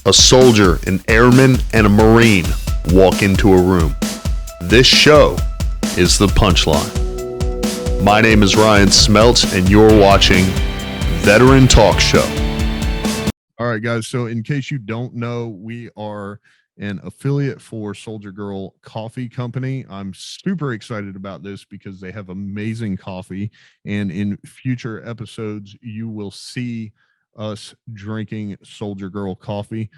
a soldier, an airman, and a Marine walk into a room. This show is The Punchline. My name is Ryan Smeltz, and you're watching Veteran Talk Show. All right, guys. So in case you don't know, we are an affiliate for Soldier Girl Coffee Company. I'm super excited about this because they have amazing coffee. And in future episodes, you will see us drinking Soldier Girl coffee.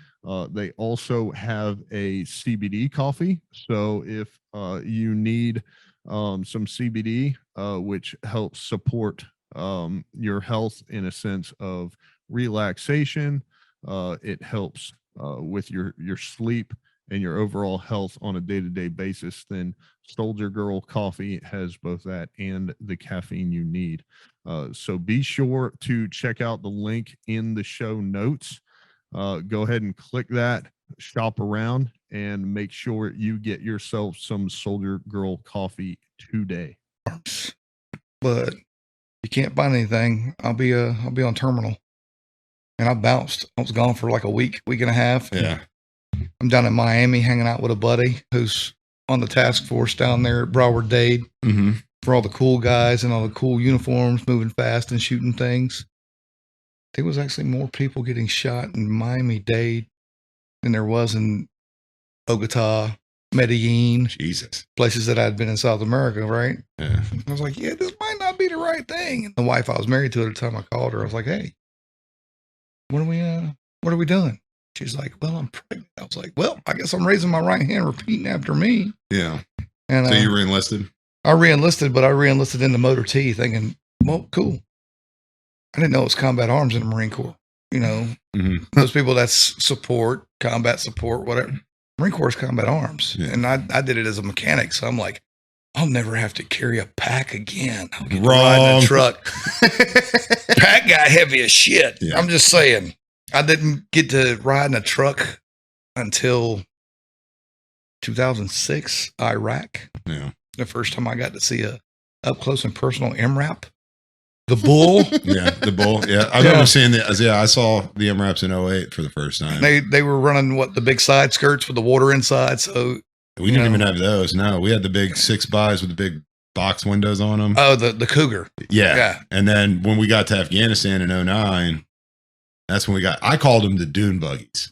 They also have a CBD coffee. So if you need some CBD, which helps support your health in a sense of relaxation, it helps with your sleep and your overall health on a day-to-day basis, then Soldier Girl Coffee has both that and the caffeine you need. So be sure to check out the link in the show notes. Go ahead and click that, shop around, and make sure you get yourself some Soldier Girl Coffee today. But you can't find anything. I'll be on terminal. And I bounced. I was gone for like a week and a half. Yeah. I'm down in Miami hanging out with a buddy who's on the task force down there at Broward Dade for all the cool guys and all the cool uniforms, moving fast and shooting things. There was actually more people getting shot in Miami-Dade than there was in Bogota, Medellin. Jesus. Places that I'd been in South America, right? Yeah. I was like, yeah, this might not be the right thing. And the wife I was married to at the time, I called her. I was like, hey, what are we doing? She's like, well, I'm pregnant. I was like, well, I guess I'm raising my right hand, repeating after me. Yeah. And so you re-enlisted? I re-enlisted, but I re-enlisted into Motor T thinking, well, cool. I didn't know it was combat arms in the Marine Corps. You know, those people that's support, combat support, whatever. Marine Corps is combat arms. Yeah. And I did it as a mechanic. So I'm like, I'll never have to carry a pack again. I'll get to ride in a truck. Pack got heavy as shit. Yeah. I'm just saying. I didn't get to ride in a truck until 2006, Iraq. Yeah. The first time I got to see a up close and personal MRAP. The bull. Yeah, the bull. Yeah. I remember seeing the, I saw the MRAPs in 2008 for the first time. They were running the big side skirts with the water inside. So we didn't even have those. No, we had the big 6x with the big box windows on them. Oh, the Cougar. Yeah. And then when we got to Afghanistan in 2009, that's when I called them the dune buggies.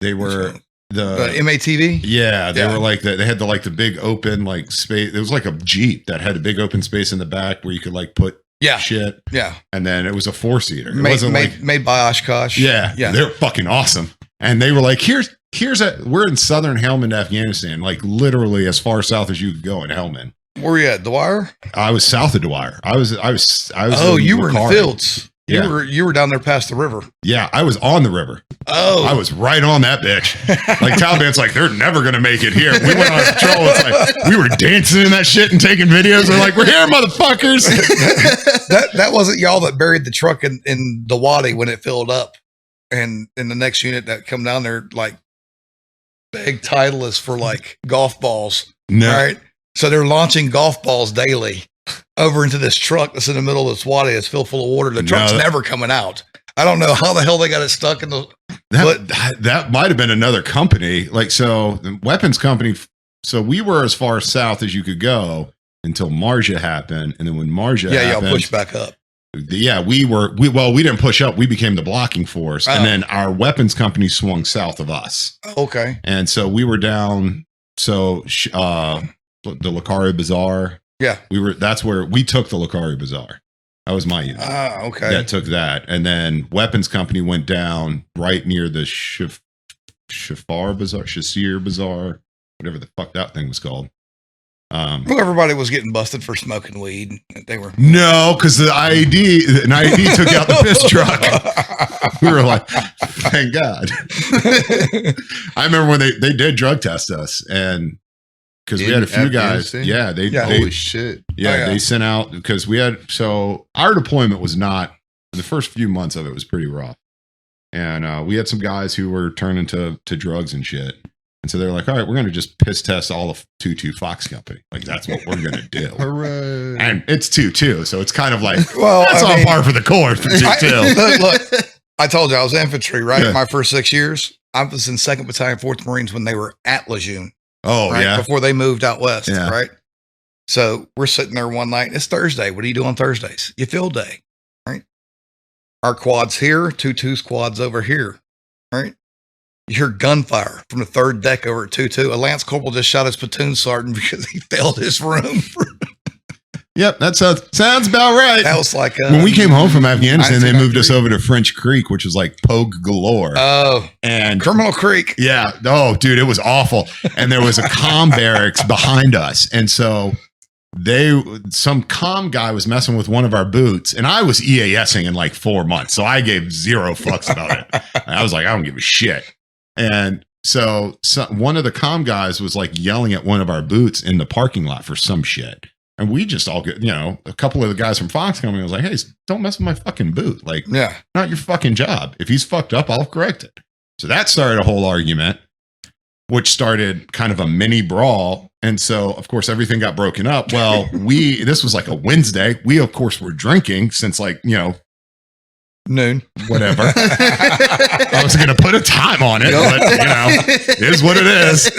They were the MATV. Yeah. They were like they had the big open space. It was like a Jeep that had a big open space in the back where you could put shit. Yeah. And then it was a 4-seater. It wasn't made by Oshkosh. Yeah. Yeah. They're fucking awesome. And they were like, we're in southern Helmand, Afghanistan, literally as far south as you could go in Helmand. Where you at? Dwyer? I was south of Dwyer. I was. Oh, you were in the fields. Yeah. You were down there past the river. Yeah, I was on the river. Oh, I was right on that bitch. Taliban's they're never gonna make it here. We went on patrol. It's we were dancing in that shit and taking videos. They're like, we're here, motherfuckers. that wasn't y'all that buried the truck in the wadi when it filled up, and in the next unit that come down there, big title is for golf balls. No. Right. So they're launching golf balls daily over into this truck that's in the middle of this wadi. It's filled full of water. The truck's never coming out. I don't know how the hell they got it stuck in the. That might have been another company. So the weapons company. So we were as far south as you could go until Marja happened, and then when Marja happened, y'all pushed back up. Yeah, we didn't push up. We became the blocking force, and then our weapons company swung south of us. Okay. And so we were down. So the Lakari Bazaar. Yeah. That's where we took the Lakari Bazaar. That was my unit. Ah, okay. That took that. And then weapons company went down right near the Shafir Bazaar, whatever the fuck that thing was called. Well, everybody was getting busted for smoking weed. They were because the IED took out the piss truck. We were like, thank God. I remember when they did drug test us, and because we had a few guys. Yeah, holy shit. Yeah, they sent out because our deployment was not, the first few months of it was pretty rough. And we had some guys who were turning to drugs and shit. And so they're like, all right, we're going to just piss test all of 22 Fox Company. That's what we're going to do. Hooray. And it's 2-2. So it's kind of that's on par for the course for 2-2. Look, I told you I was infantry, right? Yeah. My first 6 years, I was in 2nd Battalion, 4th Marines when they were at Lejeune. Oh, right? yeah. Before they moved out west, Yeah. right? So we're sitting there one night. It's Thursday. What do you do on Thursdays? You field day, right? Our quad's here, 2 squads over here, right? You hear gunfire from the 3rd deck over at 2-2. A Lance Corporal just shot his platoon sergeant because he failed his room. Yep, that sounds about right. That was like when we came home from Afghanistan, they moved us 1993. over to French Creek, which was like Pogue galore. Oh, And Criminal Creek. yeah, oh, dude, it was awful. And there was a comm barracks behind us, and so some comm guy was messing with one of our boots, and I was EASing in like 4 months, so I gave zero fucks about it. I was like, I don't give a shit. And so one of the comm guys was like yelling at one of our boots in the parking lot for some shit. And we just all get, a couple of the guys from Foxconn was like, hey, don't mess with my fucking boot. Like, Yeah. not your fucking job. If he's fucked up, I'll correct it. So that started a whole argument, which started kind of a mini brawl. And so, of course, everything got broken up. Well, this was like a Wednesday. We, of course, were drinking since like, Noon. whatever. I was going to put a time on it, but, it is what it is.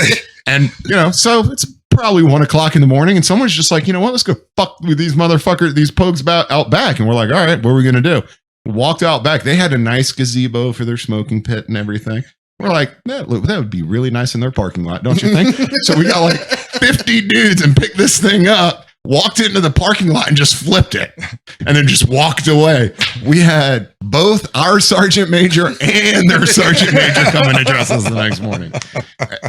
And, so it's probably 1 o'clock in the morning, and someone's just like, you know what, let's go fuck with these motherfuckers, these pogues out back. And we're like, all right, what are we going to do? We walked out back. They had a nice gazebo for their smoking pit and everything. We're like, that would be really nice in their parking lot, don't you think? So we got like 50 dudes and picked this thing up, walked into the parking lot and just flipped it, and then just walked away. We had both our sergeant major and their sergeant major come and address us the next morning.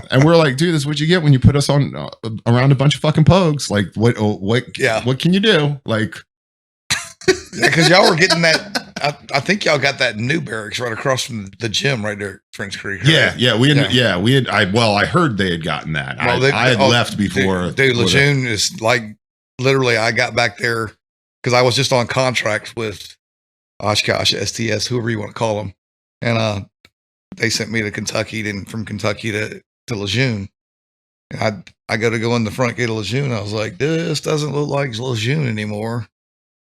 And we're like, dude, this is what you get when you put us on around a bunch of fucking pogues. Like, what can you do? Like, Yeah, because y'all were getting that. I think y'all got that new barracks right across from the gym right there at French Creek. Right? I heard they had gotten that. Well, I had left before. Dude, Lejeune is like, literally, I got back there because I was just on contract with Oshkosh, STS, whoever you want to call them. And they sent me to Kentucky, then from Kentucky to Lejeune. And I go in the front gate of Lejeune. I was like, this doesn't look like Lejeune anymore.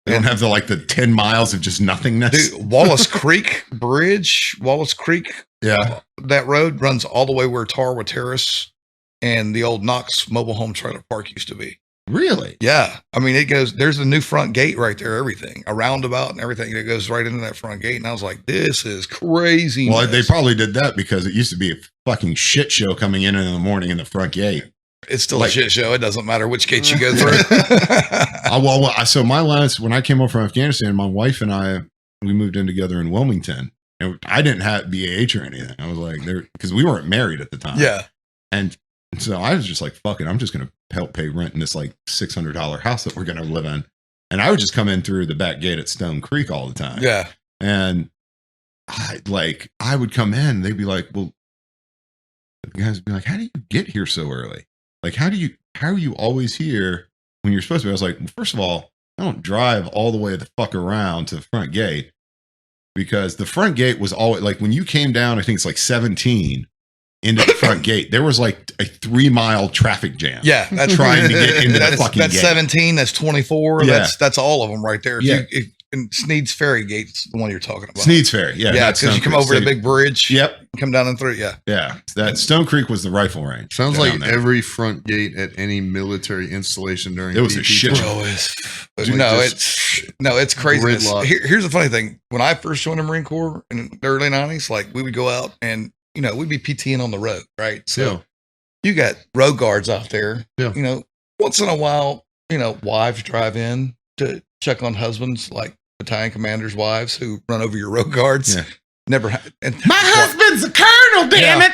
They don't have the 10 miles of just nothingness. Dude, Wallace Creek Bridge, Wallace Creek. Yeah. That road runs all the way where Tarwa Terrace and the old Knox mobile home trailer park used to be. Really? Yeah. I mean, there's a new front gate right there, everything, a roundabout and everything that goes right into that front gate. And I was like, this is crazy. Well, they probably ddid that because it used to be a fucking shit show coming in the morning in the front gate. It's still a shit show. It doesn't matter which gate you go through. So my last, when I came over from Afghanistan, my wife and I, we moved in together in Wilmington. And I didn't have BAH or anything. I was like, because we weren't married at the time. Yeah. And so I was just like, fuck it, I'm just going to help pay rent in this like $600 house that we're going to live in. And I would just come in through the back gate at Stone Creek all the time. Yeah. And I would come in and they'd be like, well, the guys would be like, how do you get here so early? Like, how are you always here when you're supposed to be? I was like, well, first of all, I don't drive all the way the fuck around to the front gate, because the front gate was always like, when you came down, I think it's like 17 into the front gate, there was like a 3-mile traffic jam. Yeah. That's trying to get into the fucking that's gate. 17, that's 24. Yeah. That's all of them right there. Yeah. And Sneed's Ferry Gate's the one you're talking about. Sneed's Ferry. Yeah. Yeah. Because you come over the big bridge. Yep. Come down and through. Yeah. Yeah. That Stone Creek was the rifle range. Sounds down like there. every front gate at any military installation during It was a shit show. It's crazy. Gridlock. Here's the funny thing. When I first joined the Marine Corps in the early 90s, like we would go out and, we'd be PTing on the road, right? So you got road guards out there. Yeah. Once in a while, wives drive in to check on husbands, like battalion commanders' wives who run over your road guards. Yeah. Never. My husband's a colonel, damn it.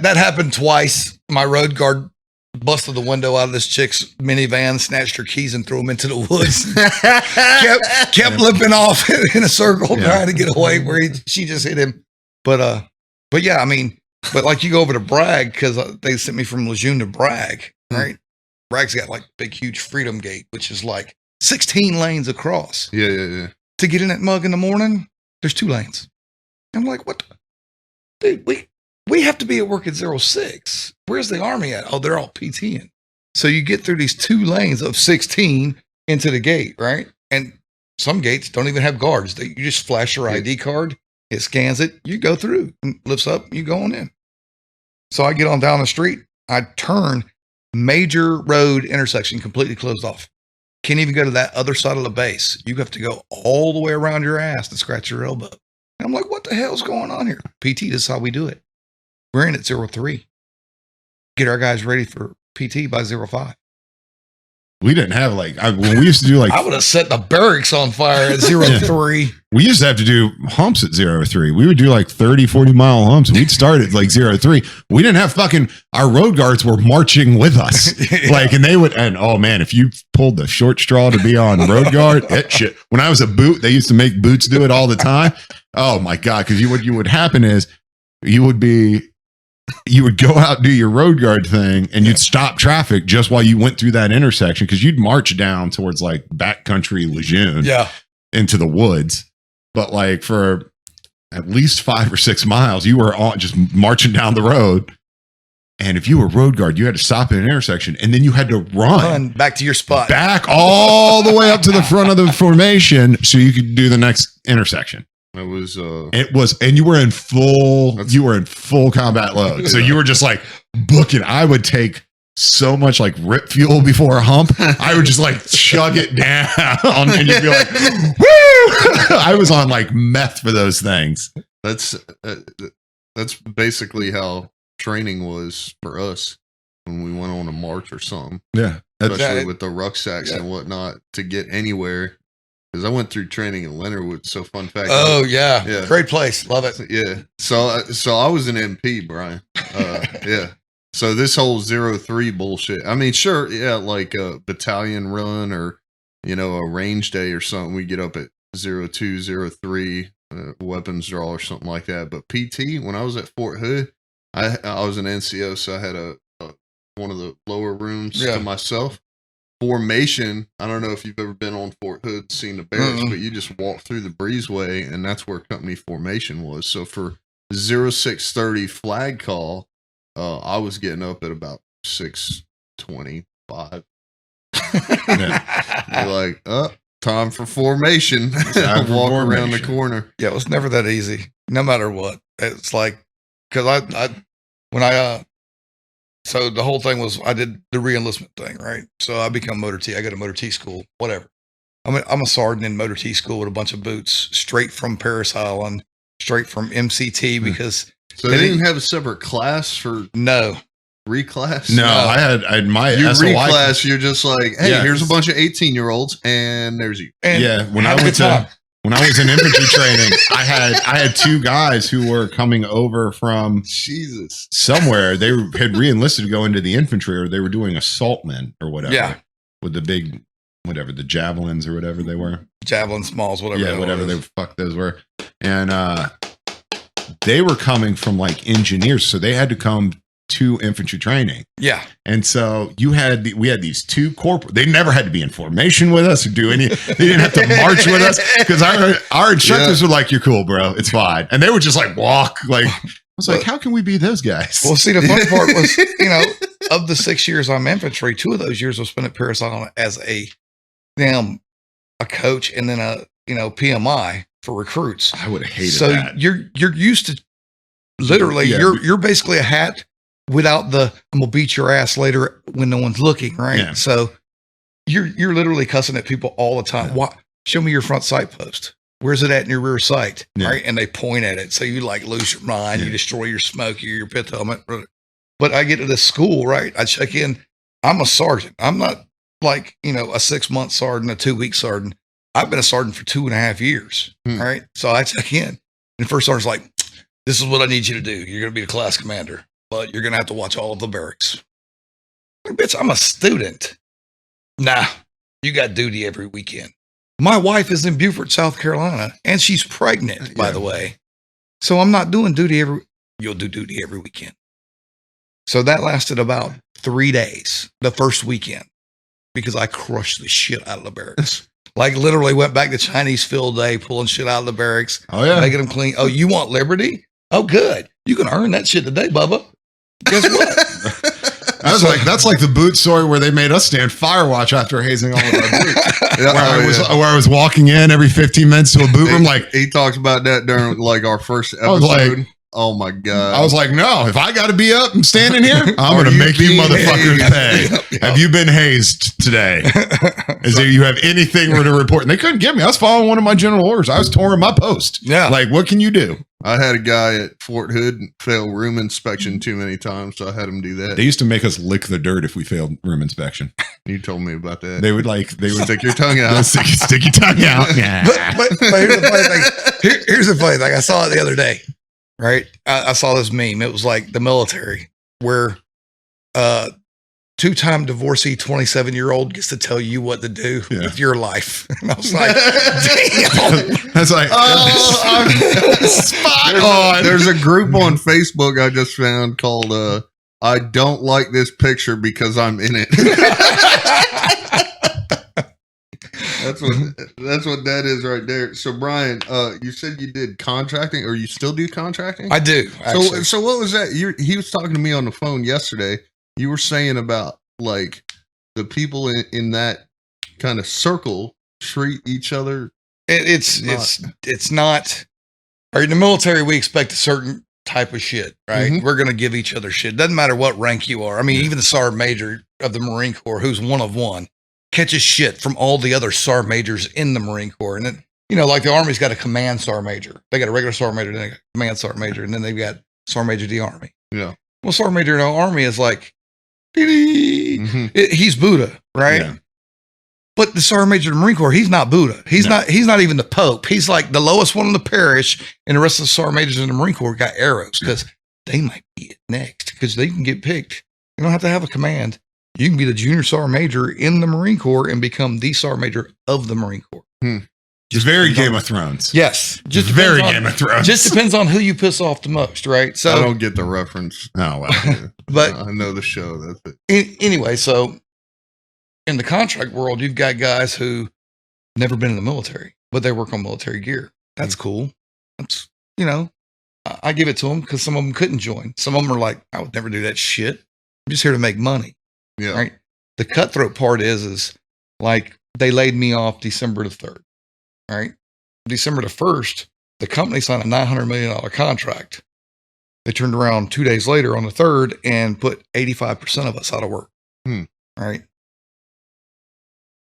That happened twice. My road guard busted the window out of this chick's minivan, snatched her keys, and threw them into the woods. kept limping off in a circle, trying to get away where she just hit him. But yeah, I mean, but like you go over to Bragg, because they sent me from Lejeune to Bragg, right? Bragg's got like big, huge Freedom Gate, which is like 16 lanes across. Yeah. To get in that mug in the morning, there's 2 lanes. I'm like, what? Dude, we have to be at work at 06. Where's the Army at? Oh, they're all PTing. So you get through these 2 lanes of 16 into the gate, right? And some gates don't even have guards. You just flash your ID card It scans it. You go through, lifts up, you go on in. So I get on down the street. I turn, major road intersection completely closed off. Can't even go to that other side of the base. You have to go all the way around your ass to scratch your elbow. And I'm like, what the hell's going on here? PT, this is how we do it. We're in at 03. Get our guys ready for PT by 05. We didn't have when we used to do I would have set the barracks on fire at 03. We used to have to do humps at 03. We would do 30, 40 mile humps. And we'd start at 03. We didn't have our road guards were marching with us. Yeah. And they would, and oh man, if you pulled the short straw to be on road guard, that shit. When I was a boot, they used to make boots do it all the time. Oh my God. Cause what would happen is you would go out and do your road guard thing and you'd stop traffic just while you went through that intersection. Cause you'd march down towards backcountry Lejeune into the woods. But for at least 5 or 6 miles, you were just marching down the road. And if you were road guard, you had to stop at an intersection and then you had to run back to your spot, back all the way up to the front of the formation so you could do the next intersection. It was, and you were in full combat load. So you were just booking. I would take so much rip fuel before a hump. I would just chug it down and you'd be like, woo! I was on meth for those things. That's basically how training was for us when we went on a march or something. Yeah. Especially with the rucksacks and whatnot to get anywhere. Because I went through training in Leonardwood. So fun fact. Oh yeah. Great place. Love it. Yeah. So I was an MP, Brian. Yeah. So this whole 03 bullshit. I mean, sure. Yeah. Like a battalion run or, a range day or something. We get up at 02, 03, weapons draw or something like that. But PT, when I was at Fort Hood, I was an NCO. So I had one of the lower rooms to myself. Formation, I don't know if you've ever been on Fort Hood, seen the barracks, but you just walk through the breezeway, and that's where company formation was. So for 0630 flag call, I was getting up at about 6:25. You're time for formation. Walk around the corner. Yeah, it was never that easy, no matter what. It's because so the whole thing was I did the re-enlistment thing, right? So I become motor T. I go to motor T school, whatever. I'm a sergeant in motor T school with a bunch of boots, straight from Paris Island, straight from MCT because. So they didn't have a separate class for reclass? No, I had my you SOI reclass. You're just hey, here's a bunch of 18-year-olds, and there's you. And when I was in infantry training, I had 2 guys who were coming over from somewhere. They had re-enlisted to go into the infantry, or they were doing assaultmen or whatever. Yeah, with the big, the javelins or whatever they were. Javelin smalls, whatever. Yeah, whatever those were. And they were coming from engineers, so they had to come to infantry training. Yeah. And so we had these 2 corporate, they never had to be in formation with us or do they didn't have to march with us because our instructors were you're cool, bro. It's fine. And they would just walk. I was how can we be those guys? Well, see, the fun part was, of the 6 years I'm infantry, 2 of those years was spent at Paris Island as a coach and then a, PMI for recruits. I would have hated So that. you're used to literally, you're basically a hat without the I'm gonna beat your ass later when no one's looking, right? Yeah. So you're literally cussing at people all the time. What? Show me your front sight post. Where's it at in your rear sight? Yeah. Right? And they point at it. So you lose your mind, you destroy your smoke, your pit helmet. But I get to this school, right? I check in. I'm a sergeant. I'm not a 6-month sergeant, a 2-week sergeant. I've been a sergeant for 2.5 years. Right. So I check in. And the first sergeant's this is what I need you to do. You're gonna be the class commander. But you're going to have to watch all of the barracks. Bitch, I'm a student. Nah, you got duty every weekend. My wife is in Beaufort, South Carolina, and she's pregnant, by the way. So I'm not doing duty you'll do duty every weekend. So that lasted about 3 days, the first weekend, because I crushed the shit out of the barracks. Literally went back to Chinese field day, pulling shit out of the barracks. Oh, yeah. Making them clean. Oh, you want liberty? Oh, good. You can earn that shit today, Bubba. Guess what? I was like, that's like the boot story where they made us stand fire watch after hazing all of our boots. Where I was walking in every 15 minutes to a boot room. Like, he talks about that during like our first I was episode. like, oh my God. I was like, no, if I got to be up and standing here, I'm going to make you motherfuckers pay. Have you been hazed today? Is there, you have anything to report? And they couldn't get me. I was following one of my general orders. I was touring my post. Yeah. Like, what can you do? I had a guy at Fort Hood fail room inspection too many times, so I had him do that. They used to make us lick the dirt if we failed room inspection. You told me about that. They would stick your tongue out. stick your tongue out. Yeah. But here's the funny thing. Here's the funny thing. I saw it the other day, right? I saw this meme. It was like the military where two-time divorcee 27-year-old gets to tell you what to do with your life. And I was like, damn. That's like, spot on. There's a group on Facebook I just found called I Don't Like This Picture Because I'm in it. That's what that is right there. So Bryan, you said you did contracting, or you still do contracting? I do, actually. So what was that? He was talking to me on the phone yesterday. You were saying about like the people in that kind of circle treat each other. It's not. Or in the military, we expect a certain type of shit, right? Mm-hmm. We're going to give each other shit. Doesn't matter what rank you are. I mean, even the Sergeant Major of the Marine Corps, who's one of one, catches shit from all the other Sergeant Majors in the Marine Corps. And then, you know, like the Army's got a command Sergeant Major. They got a regular Sergeant Major, then they got a command Sergeant Major, and then they've got Sergeant Major of the Army. Yeah. Well, Sergeant Major in the Army is like, he's Buddha, right? Yeah. But the Sergeant Major of the Marine Corps, he's not Buddha. He's not even the Pope. He's like the lowest one in the parish, and the rest of the Sergeant Majors in the Marine Corps got arrows because they might be it next because they can get picked. You don't have to have a command. You can be the junior Sergeant Major in the Marine Corps and become the Sergeant Major of the Marine Corps. Just very Game of Thrones. Yes. Just very Game of Thrones. Just depends on who you piss off the most, right? So I don't get the reference. Oh, well. But I know the show. That's it. Anyway, so in the contract world, you've got guys who never been in the military, but they work on military gear. That's cool. That's, you know, I give it to them because some of them couldn't join. Some of them are like, I would never do that shit. I'm just here to make money. Yeah. Right. The cutthroat part is like they laid me off December the 3rd. Right. December the 1st, the company signed a $900 million contract. They turned around 2 days later on the 3rd and put 85% of us out of work. Right.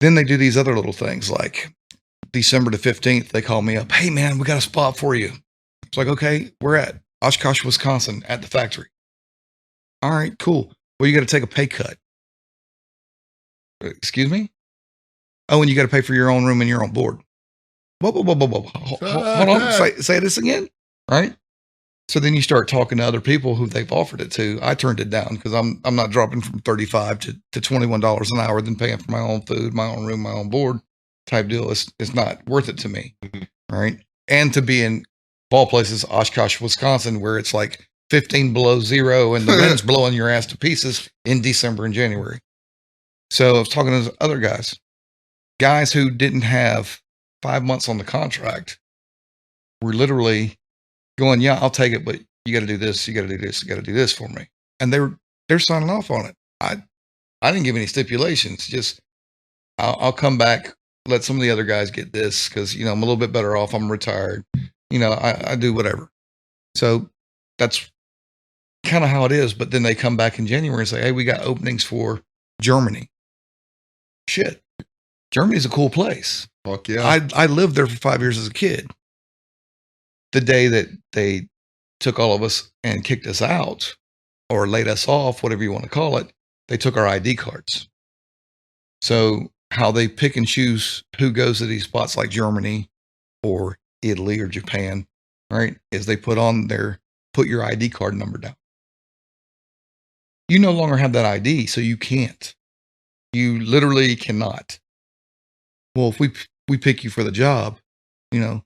Then they do these other little things like December the 15th, they call me up. Hey man, we got a spot for you. It's like, okay, we're at Oshkosh, Wisconsin at the factory. All right, cool. Well, you got to take a pay cut. Excuse me? Oh, and you got to pay for your own room and your own board. Whoa. Hold on. Say this again. Right. So then you start talking to other people who they've offered it to. I turned it down because I'm not dropping from $35 to $21 an hour than paying for my own food, my own room, my own board type deal. It's not worth it to me. Right. And to be in ball places, Oshkosh, Wisconsin, where it's like 15 below zero and the wind's blowing your ass to pieces in December and January. So I was talking to those other guys who didn't have 5 months on the contract were literally going, yeah, I'll take it, but you got to do this. You got to do this. You got to do this for me. And they're signing off on it. I didn't give any stipulations. Just I'll come back, let some of the other guys get this because, you know, I'm a little bit better off. I'm retired. You know, I do whatever. So that's kind of how it is. But then they come back in January and say, hey, we got openings for Germany. Shit. Germany's a cool place. Fuck yeah. I lived there for 5 years as a kid. The day that they took all of us and kicked us out or laid us off, whatever you want to call it, they took our ID cards. So how they pick and choose who goes to these spots like Germany or Italy or Japan, right, is they put your ID card number down. You no longer have that ID, so you can't. You literally cannot. Well, if we pick you for the job, you know,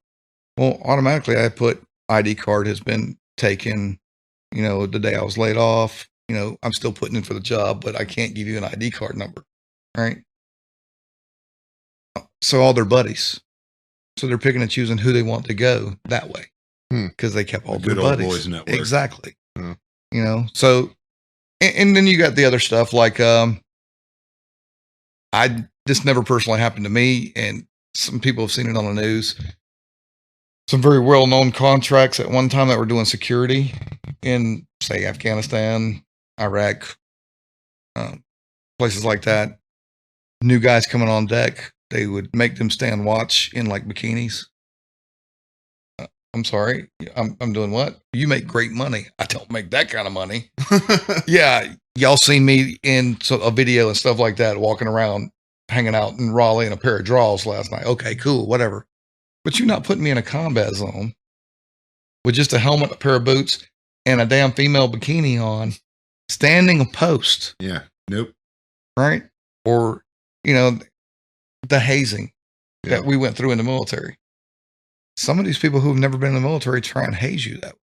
well, automatically I put ID card has been taken, you know, the day I was laid off, you know, I'm still putting in for the job, but I can't give you an ID card number. Right. So all their buddies. So they're picking and choosing who they want to go that way because they kept all their buddies. Old boys network. Exactly. You know, so and then you got the other stuff like this never personally happened to me, and some people have seen it on the news. Some very well-known contracts at one time that were doing security in, say, Afghanistan, Iraq, places like that. New guys coming on deck, they would make them stand watch in like bikinis. I'm sorry, I'm doing what? You make great money. I don't make that kind of money. Yeah, y'all seen me in a video and stuff like that, walking around, hanging out in Raleigh in a pair of draws last night. Okay, cool, whatever. But you're not putting me in a combat zone with just a helmet, a pair of boots, and a damn female bikini on, standing a post. Yeah. Nope. Right? Or, the hazing that we went through in the military. Some of these people who've never been in the military try and haze you that way.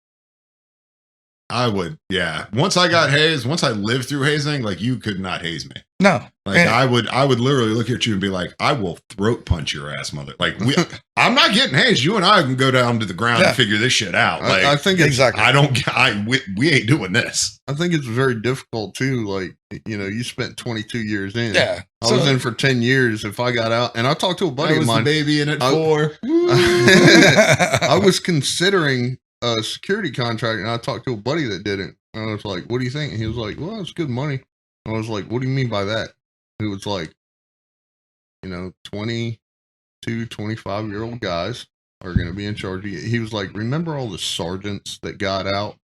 I would, yeah. Once I got hazed, once I lived through hazing, like you could not haze me. No. Like I would literally look at you and be like, I will throat punch your ass, mother. Like I'm not getting hazed. You and I can go down to the ground and figure this shit out. Like I think exactly. We ain't doing this. I think it's very difficult too. Like, you spent 22 years in. Yeah. I was in for 10 years. If I got out, and I talked to a buddy of mine. The baby in it for. I was considering a security contract, and I talked to a buddy that did it. And I was like, "What do you think?" And he was like, "Well, it's good money." I was like, "What do you mean by that?" He was like, 22, 25-year-old guys are going to be in charge. He was like, "Remember all the sergeants that got out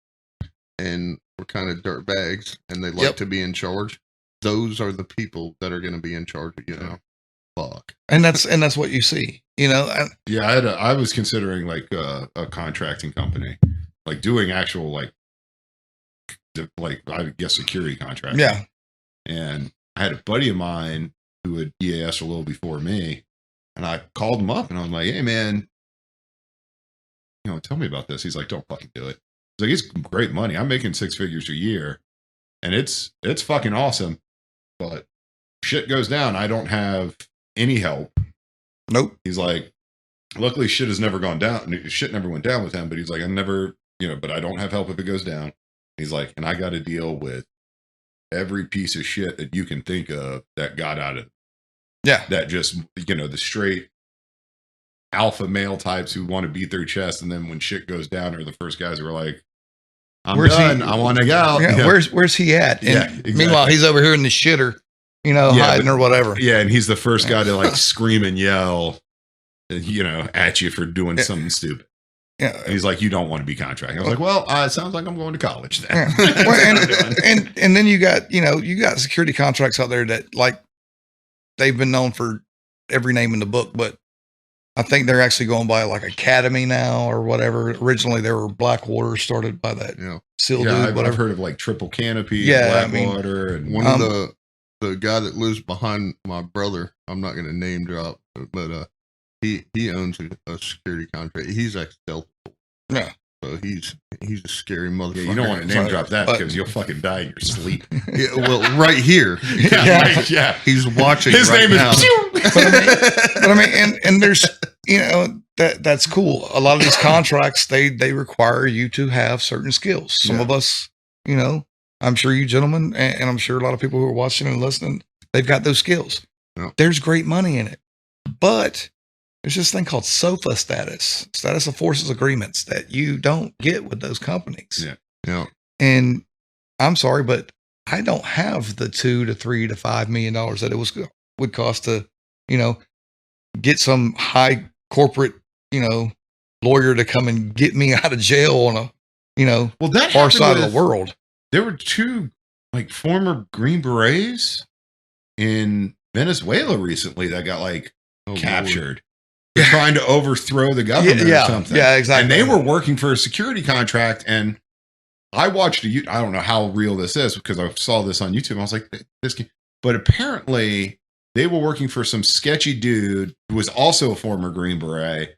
and were kind of dirtbags, and they like to be in charge? Those are the people that are going to be in charge of, fuck." And that's what you see, Yeah, I was considering like a contracting company, like doing actual like I guess security contracts. Yeah. And I had a buddy of mine who had EAS a little before me, and I called him up and I was like, "Hey man, tell me about this." He's like, "Don't fucking do it." He's like, "It's great money. I'm making 6 figures a year, and it's fucking awesome, but shit goes down. I don't have any help." Nope. He's like, "Luckily shit has never gone down. Shit never went down with him, but he's like, I never, but I don't have help if it goes down." He's like, "And I got to deal with every piece of shit that you can think of that got out of." Yeah. That just, the straight alpha male types who want to beat their chest. And then when shit goes down, are the first guys who are like, "I'm done. I want to go." Yeah. Where's he at? And exactly. Meanwhile, he's over here in the shitter, hiding or whatever. Yeah. And he's the first guy to like scream and yell, at you for doing something stupid. Yeah. And he's like, "You don't want to be contracting." I was like, "Well, it sounds like I'm going to college then." Yeah. Well, and then you got security contracts out there that like they've been known for every name in the book, but I think they're actually going by like Academy now or whatever. Originally they were Blackwater, started by that SEAL dude. I've heard of like Triple Canopy, Blackwater, and one of the guy that lives behind my brother. I'm not going to name drop, but he owns a security contract. He's ex-Delta. Yeah. So he's a scary motherfucker. Yeah, you don't want to name drop that because you'll fucking die in your sleep. Yeah, well, right here. Yeah. He's watching. His name now. But I mean, and there's that's cool. A lot of these contracts they require you to have certain skills. Some of us, I'm sure you gentlemen, and I'm sure a lot of people who are watching and listening, they've got those skills. Yeah. There's great money in it, but there's this thing called SOFA status of forces agreements that you don't get with those companies. Yeah. And I'm sorry, but I don't have the $2 to $3 to $5 million that it would cost to, get some high corporate, lawyer to come and get me out of jail on a, far side of the world. There were 2 like former Green Berets in Venezuela recently that got like captured. They're trying to overthrow the government or something. Yeah, exactly. And they were working for a security contract. And I watched I don't know how real this is because I saw this on YouTube. I was like, but apparently they were working for some sketchy dude who was also a former Green Beret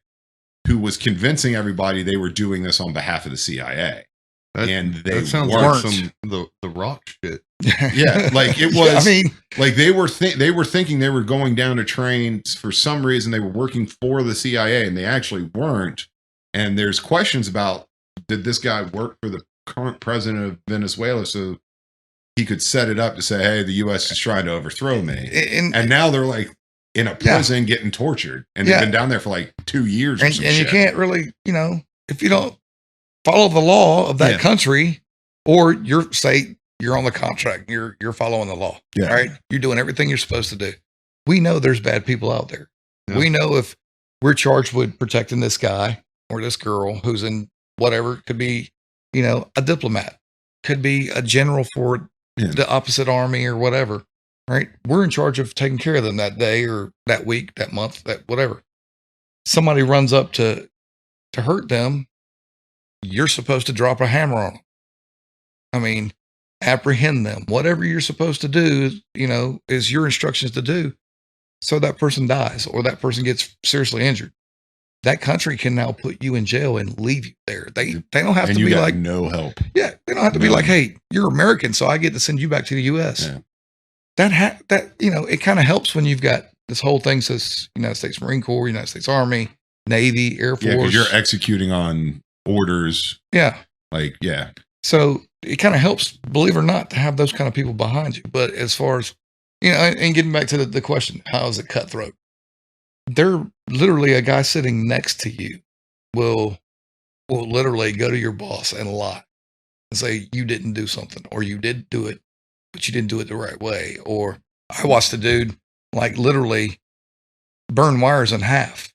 who was convincing everybody they were doing this on behalf of the CIA. That sounds weren't. like some the rock shit. Yeah, like it was. Like they were thinking they were going down to train for some reason. They were working for the CIA, and they actually weren't. And there's questions about, did this guy work for the current president of Venezuela? So he could set it up to say, hey, the U.S. is trying to overthrow me. And now they're like in a prison getting tortured. And they've been down there for like 2 years or some shit. You can't really, if you don't follow the law of that country, or you're on the contract, you're following the law. Yeah. Right? You're doing everything you're supposed to do. We know there's bad people out there. Yeah. We know if we're charged with protecting this guy or this girl who's in whatever, could be, a diplomat, could be a general for the opposite army or whatever, right? We're in charge of taking care of them that day or that week, that month, that whatever. Somebody runs up to hurt them, you're supposed to drop a hammer on them. I mean, apprehend them. Whatever you're supposed to do, is your instructions to do. So that person dies or that person gets seriously injured. That country can now put you in jail and leave you there. They don't have to be like no help. Yeah, they don't have to be like, hey, you're American, so I get to send you back to the U.S. Yeah. It kind of helps when you've got this whole thing says United States Marine Corps, United States Army, Navy, Air Force. Yeah, because you're executing on orders. Yeah. So it kind of helps, believe it or not, to have those kind of people behind you. But as far as and getting back to the question, how is it cutthroat? They're literally a guy sitting next to you will literally go to your boss and lie and say you didn't do something, or you did do it, but you didn't do it the right way. Or I watched a dude like literally burn wires in half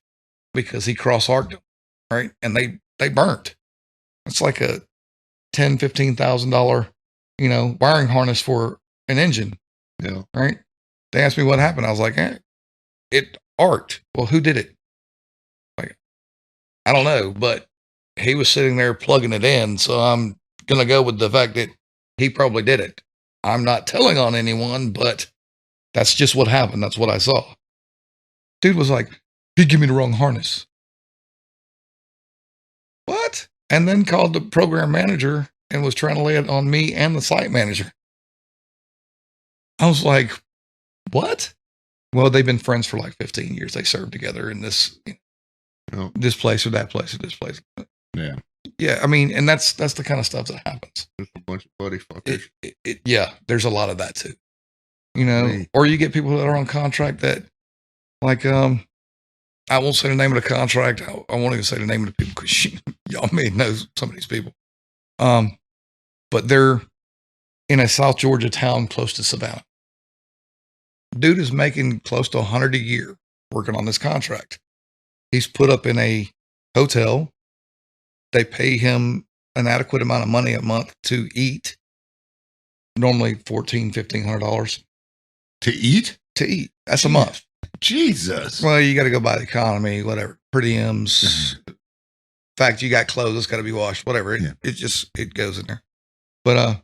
because he cross-arced them, right? And they burnt. It's like a $10,000-$15,000, wiring harness for an engine. Yeah. Right. They asked me what happened. I was like, it arced. Well, who did it? Like, I don't know, but he was sitting there plugging it in. So I'm going to go with the fact that he probably did it. I'm not telling on anyone, but that's just what happened. That's what I saw. Dude was like, he gave me the wrong harness. What? And then called the program manager and was trying to lay it on me and the site manager. I was like, what? Well, they've been friends for like 15 years. They served together in this, this place or that place or this place. Yeah. Yeah. I mean, and that's the kind of stuff that happens. Just a bunch of buddy fuckers. There's a lot of that too. Or you get people that are on contract that like, I won't say the name of the contract. I won't even say the name of the people because y'all may know some of these people. But they're in a South Georgia town close to Savannah. Dude is making close to $100 a year working on this contract. He's put up in a hotel. They pay him an adequate amount of money a month to eat. Normally $1,400-$1,500. To eat? To eat. That's a month. Jesus. Well, you got to go by the economy, whatever. Per diems. In fact, you got clothes that's got to be washed, whatever. It goes in there. But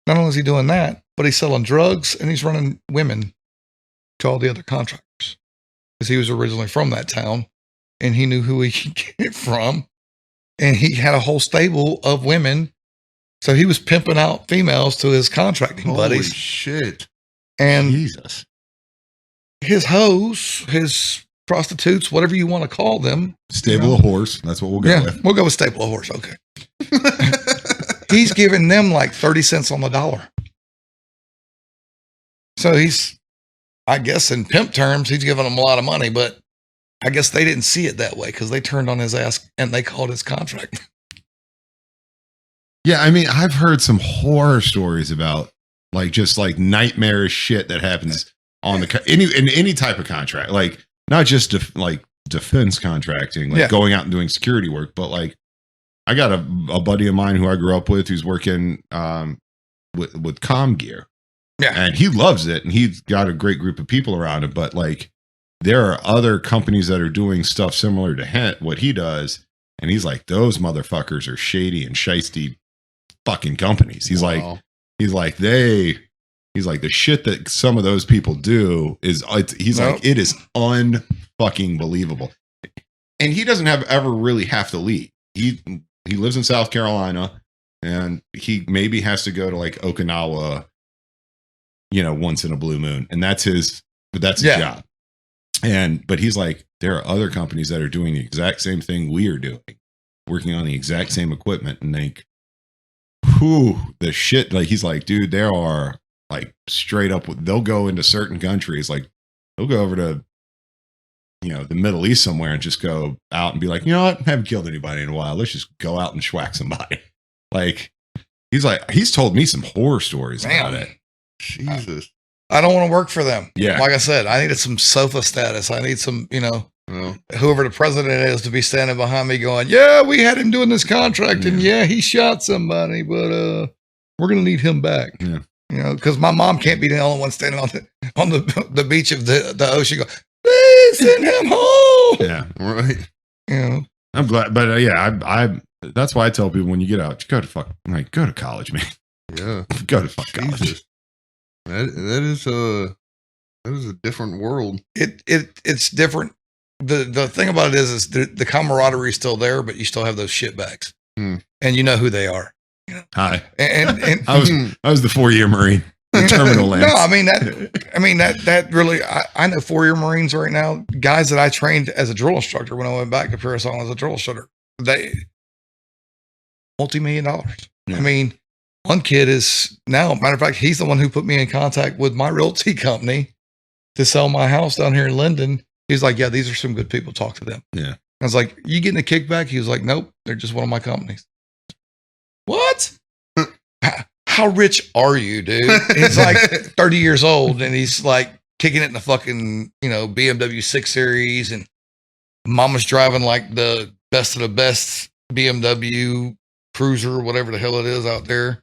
not only is he doing that, but he's selling drugs and he's running women to all the other contractors because he was originally from that town and he knew who he could get it from. And he had a whole stable of women. So he was pimping out females to his contracting buddies. Holy shit. And Jesus. His hoes, his prostitutes, whatever you want to call them. Stable of horse. That's what we'll go with. We'll go with stable of horse. Okay. He's giving them like 30 cents on the dollar. So he's, I guess in pimp terms, he's giving them a lot of money, but I guess they didn't see it that way because they turned on his ass and they called his contract. Yeah, I mean, I've heard some horror stories about just nightmarish shit that happens on in any type of contract, like not just defense contracting, going out and doing security work, but I got a buddy of mine who I grew up with who's working with comm gear. Yeah. And he loves it and he's got a great group of people around him. But there are other companies that are doing stuff similar to what he does. And he's like, those motherfuckers are shady and shiesty fucking companies. He's Wow. like, the shit that some of those people do is, it is unfucking believable. And he doesn't ever really have to leave. He lives in South Carolina and he maybe has to go to Okinawa, once in a blue moon. And that's his job. But he's like, there are other companies that are doing the exact same thing we are doing, working on the exact same equipment. And the shit. Like, he's like, dude, there are like straight up, they'll go into certain countries. Like, they'll go over to, the Middle East somewhere and just go out and be like, you know what? I haven't killed anybody in a while. Let's just go out and schwack somebody. Like, he's told me some horror stories about it. Jesus. I don't want to work for them. Yeah. Like I said, I needed some sofa status. I need some, whoever the president is to be standing behind me going, yeah, we had him doing this contract and yeah, he shot somebody, but we're going to need him back. Yeah. Because my mom can't be the only one standing on the beach of the ocean going, please send him home. Yeah. Right. I'm glad. But I that's why I tell people when you get out, go to college, man. Yeah. Go to fuck college. Jesus. That is a different world. It's different. The thing about it is the camaraderie is still there, but you still have those shitbags, and you know who they are. Hi, and I was the 4-year Marine, the terminal lance. No, that really. I know 4-year Marines right now, guys that I trained as a drill instructor when I went back to Paris Island as a drill instructor. They multi-million-dollars. Yeah. One kid is now, matter of fact, he's the one who put me in contact with my realty company to sell my house down here in Linden. He's like, yeah, these are some good people. Talk to them. Yeah. I was like, you getting a kickback? He was like, nope, they're just one of my companies. What? How rich are you, dude? He's like 30 years old and he's like kicking it in the fucking, BMW 6 Series and mama's driving like the best of the best BMW Cruiser, whatever the hell it is out there.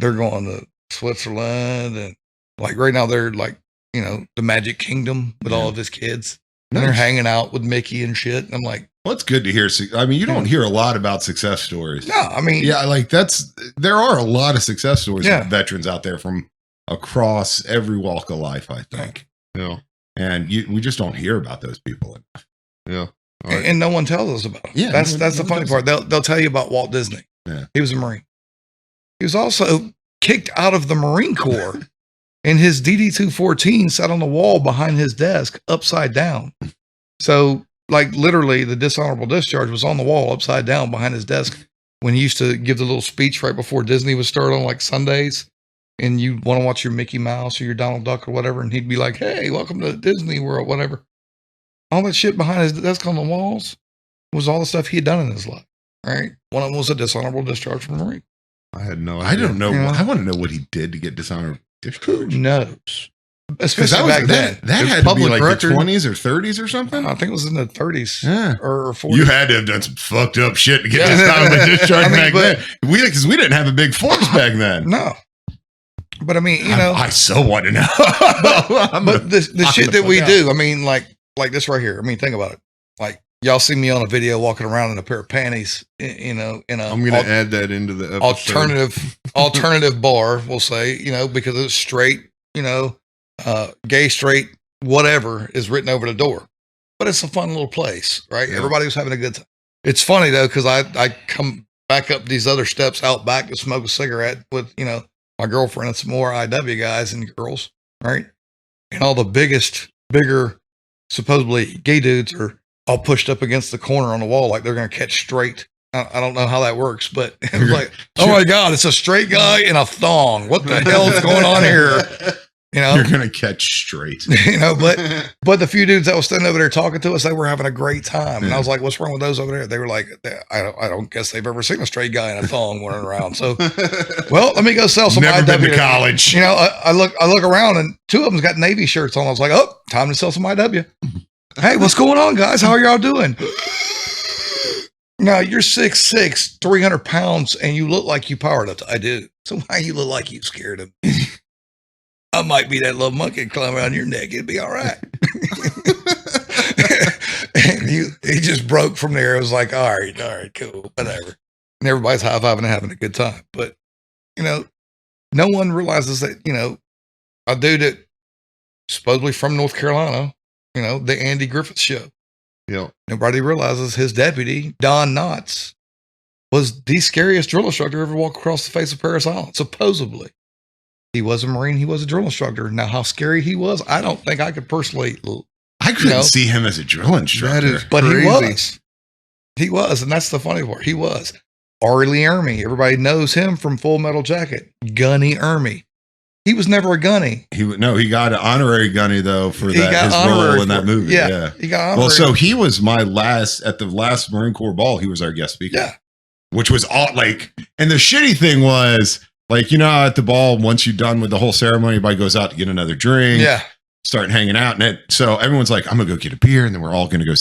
They're going to Switzerland and like right now they're like, the Magic Kingdom with all of his kids. And they're hanging out with Mickey and shit. And I'm like, well, it's good to hear. You don't hear a lot about success stories. No, yeah, like there are a lot of success stories of veterans out there from across every walk of life, I think. Yeah. And we just don't hear about those people enough. Yeah. Right. And no one tells us about them. Yeah. That's the funny part. They'll tell you about Walt Disney. Yeah. He was a Marine. He was also kicked out of the Marine Corps. And his DD-214 sat on the wall behind his desk upside down. So, like, literally, the dishonorable discharge was on the wall upside down behind his desk when he used to give the little speech right before Disney would start on, like, Sundays. And you want to watch your Mickey Mouse or your Donald Duck or whatever. And he'd be like, hey, welcome to Disney World, whatever. All that shit behind his desk on the walls was all the stuff he had done in his life, right? One of them was a dishonorable discharge from the Marine. I had no idea. I don't know. I want to know what he did to get dishonorable. Who knows? Especially back then. That had to be like the 20s or 30s or something? I think it was in the 30s or 40s. You had to have done some fucked up shit to get dishonorable discharge back then. Because we didn't have a big force back then. No. But I so want to know. but the shit that we do, like this right here. Think about it. Like, y'all see me on a video walking around in a pair of panties, in a. I'm going to add that into the episode. Alternative bar, we'll say, because it's straight, gay, straight, whatever is written over the door. But it's a fun little place, right? Yeah. Everybody was having a good time. It's funny though, because I come back up these other steps out back to smoke a cigarette with, my girlfriend and some more IW guys and girls, right? And all the bigger, supposedly gay dudes are all pushed up against the corner on the wall like they're going to catch straight. I don't know how that works, but it was like, oh my God, it's a straight guy in a thong. What the hell is going on here? You're going to catch straight. But the few dudes that was standing over there talking to us, they were having a great time. And I was like, what's wrong with those over there? They were like, I don't guess they've ever seen a straight guy in a thong running around. So, well, let me go sell some Never IW. Been to college. I look around and two of them's got Navy shirts on. I was like, oh, time to sell some IW. Hey, what's going on, guys? How are y'all doing? Now, you're 6'6", 300 pounds, and you look like you powered up. I do. So why you look like you scared of me? I might be that little monkey climb around your neck. It'd be all right. And he just broke from there. It was like, all right, cool, whatever. And everybody's high-fiving and having a good time. But, no one realizes that, a dude that supposedly from North Carolina, the Andy Griffith Show. Yeah. Nobody realizes his deputy, Don Knotts, was the scariest drill instructor ever walked across the face of Paris Island, supposedly. He was a Marine. He was a drill instructor. Now, how scary he was, I don't think I could personally. I couldn't see him as a drill instructor. But crazy. He was. He was. And that's the funny part. He was. Arlie Ermy. Everybody knows him from Full Metal Jacket. Gunny Ermy. He was never a gunny. He got an honorary gunny though for He that got his honorary role in that for- movie. yeah, he got honorary. Well, so he was at the last Marine Corps ball. He was our guest speaker. Yeah. Which was all like, and the shitty thing was like, at the ball, once you're done with the whole ceremony, everybody goes out to get another drink. Yeah. Start hanging out, and so everyone's like, "I'm gonna go get a beer," and then we're all gonna go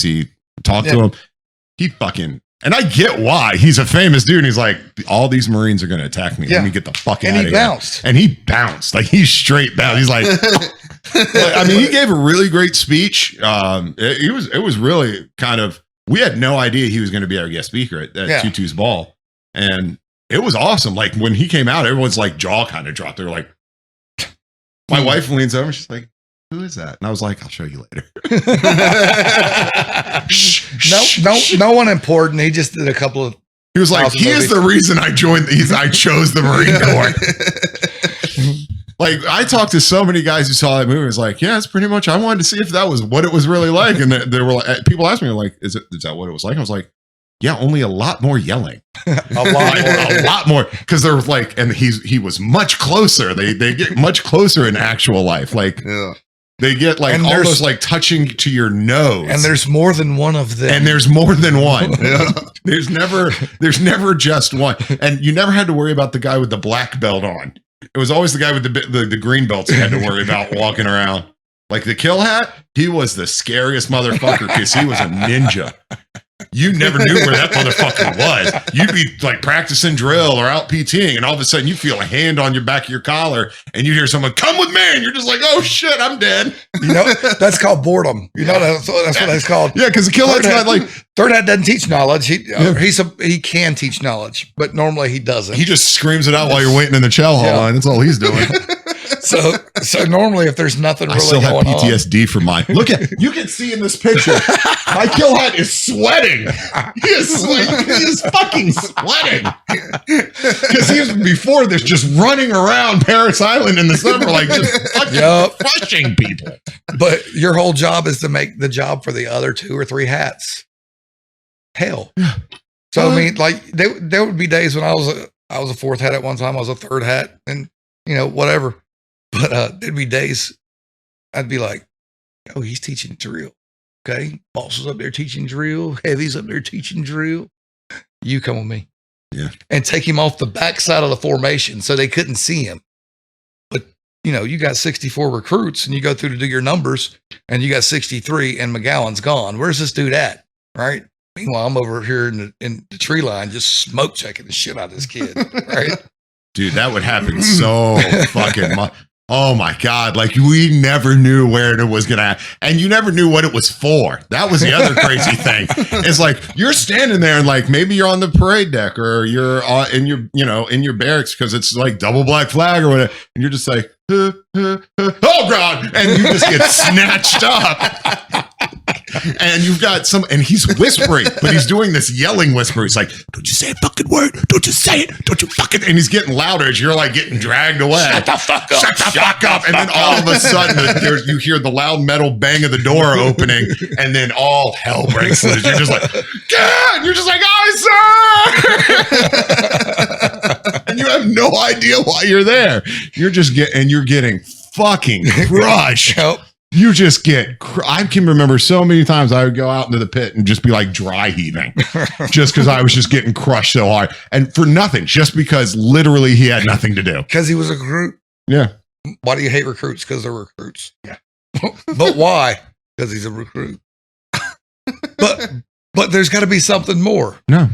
talk to him. He fucking, and I get why he's a famous dude. And he's like, all these Marines are gonna attack me. Yeah. Let me get the fuck out And of he here. bounced. And he bounced, like he's straight bounced. He's like, I mean, he gave a really great speech. It was really kind of. We had no idea he was going to be our guest speaker at Tutu's ball, and it was awesome. Like when he came out, everyone's like jaw kind of dropped. They're like, my wife leans over, she's like, "Who is that?" And I was like, "I'll show you later." No one important. He just did a couple of. He was like, awesome "He is movies. the reason I joined these. I chose the Marine Corps." Like I talked to so many guys who saw that movie. It's like, yeah, it's pretty much. I wanted to see if that was what it was really like. And there were like, people asked me like, "Is that what it was like?" I was like, "Yeah, only a lot more yelling, a lot more." Because there was like, and he was much closer. They get much closer in actual life. Like they get like And almost like touching to your nose. And there's more than one of them. And there's more than one. There's never just one. And you never had to worry about the guy with the black belt on. It was always the guy with the green belts you had to worry about walking around. Like the kill hat, he was the scariest motherfucker because he was a ninja. You never knew where that motherfucker was. You'd be like practicing drill or out PTing, and all of a sudden you feel a hand on your back of your collar, and you hear someone come with me, and you're just like, "Oh shit, I'm dead." That's called boredom. That's what that's called. Yeah, because the kill hat's not like Third Hat doesn't teach knowledge. He can teach knowledge, but normally he doesn't. he just screams it out while you're waiting in the chow hall line. That's all he's doing. So normally if there's nothing I really still have going on, PTSD from mine. Look at you can see in this picture. My kill hat is sweating. He is fucking sweating. Because he was before this just running around Paris Island in the summer, like just fucking crushing people. but your whole job is to make the job for the other 2 or 3 hats hell. So I mean, like there would be days when I was a 4th hat at one time, I was a 3rd hat, and whatever. But there'd be days I'd be like, "Oh, he's teaching drill. Okay, boss is up there teaching drill. Heavy's up there teaching drill. You come with me." Yeah. And take him off the backside of the formation so they couldn't see him. But you got 64 recruits, and you go through to do your numbers, and you got 63, and McGowan's gone. Where's this dude at? Right. Meanwhile, I'm over here in the tree line just smoke checking the shit out of this kid. Right. Dude, that would happen so fucking much. Oh my God. Like we never knew where it was going to, and you never knew what it was for. That was the other crazy thing. It's like, you're standing there and like, maybe you're on the parade deck or you're in your barracks because it's like double black flag or whatever. And you're just like, oh God. And you just get snatched up. And you've got and he's whispering, but he's doing this yelling whisper. He's like, "Don't you say a fucking word. Don't you say it. Don't you fucking," and he's getting louder as you're like getting dragged away. Shut the fuck up. Shut the fuck up. And then all of a sudden you hear the loud metal bang of the door opening, and then all hell breaks loose. You're just like, "God!" You're just like, "Oh, sir!" And you have no idea why you're there. You're just getting fucking crushed. Yep. You just get, I can remember so many times I would go out into the pit and just be like dry heaving just because I was just getting crushed so hard and for nothing, just because literally he had nothing to do. Because he was a recruit. Yeah. Why do you hate recruits? Because they're recruits. Yeah. But why? Because he's a recruit. But there's got to be something more. No.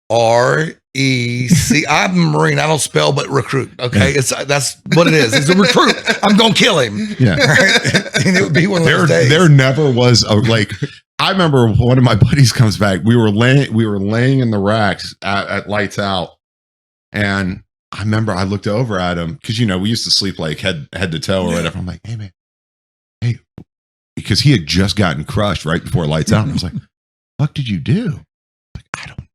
REC. I'm a Marine. I don't spell, but recruit. Okay, that's what it is. It's a recruit. I'm gonna kill him. Yeah, right? And it would be one of those days. There never was like. I remember one of my buddies comes back. We were laying in the racks at lights out, and I remember I looked over at him because we used to sleep like head to toe or whatever. I'm like, "Hey man, hey," because he had just gotten crushed right before lights out, and I was like, "What did you do?" Like, I don't know.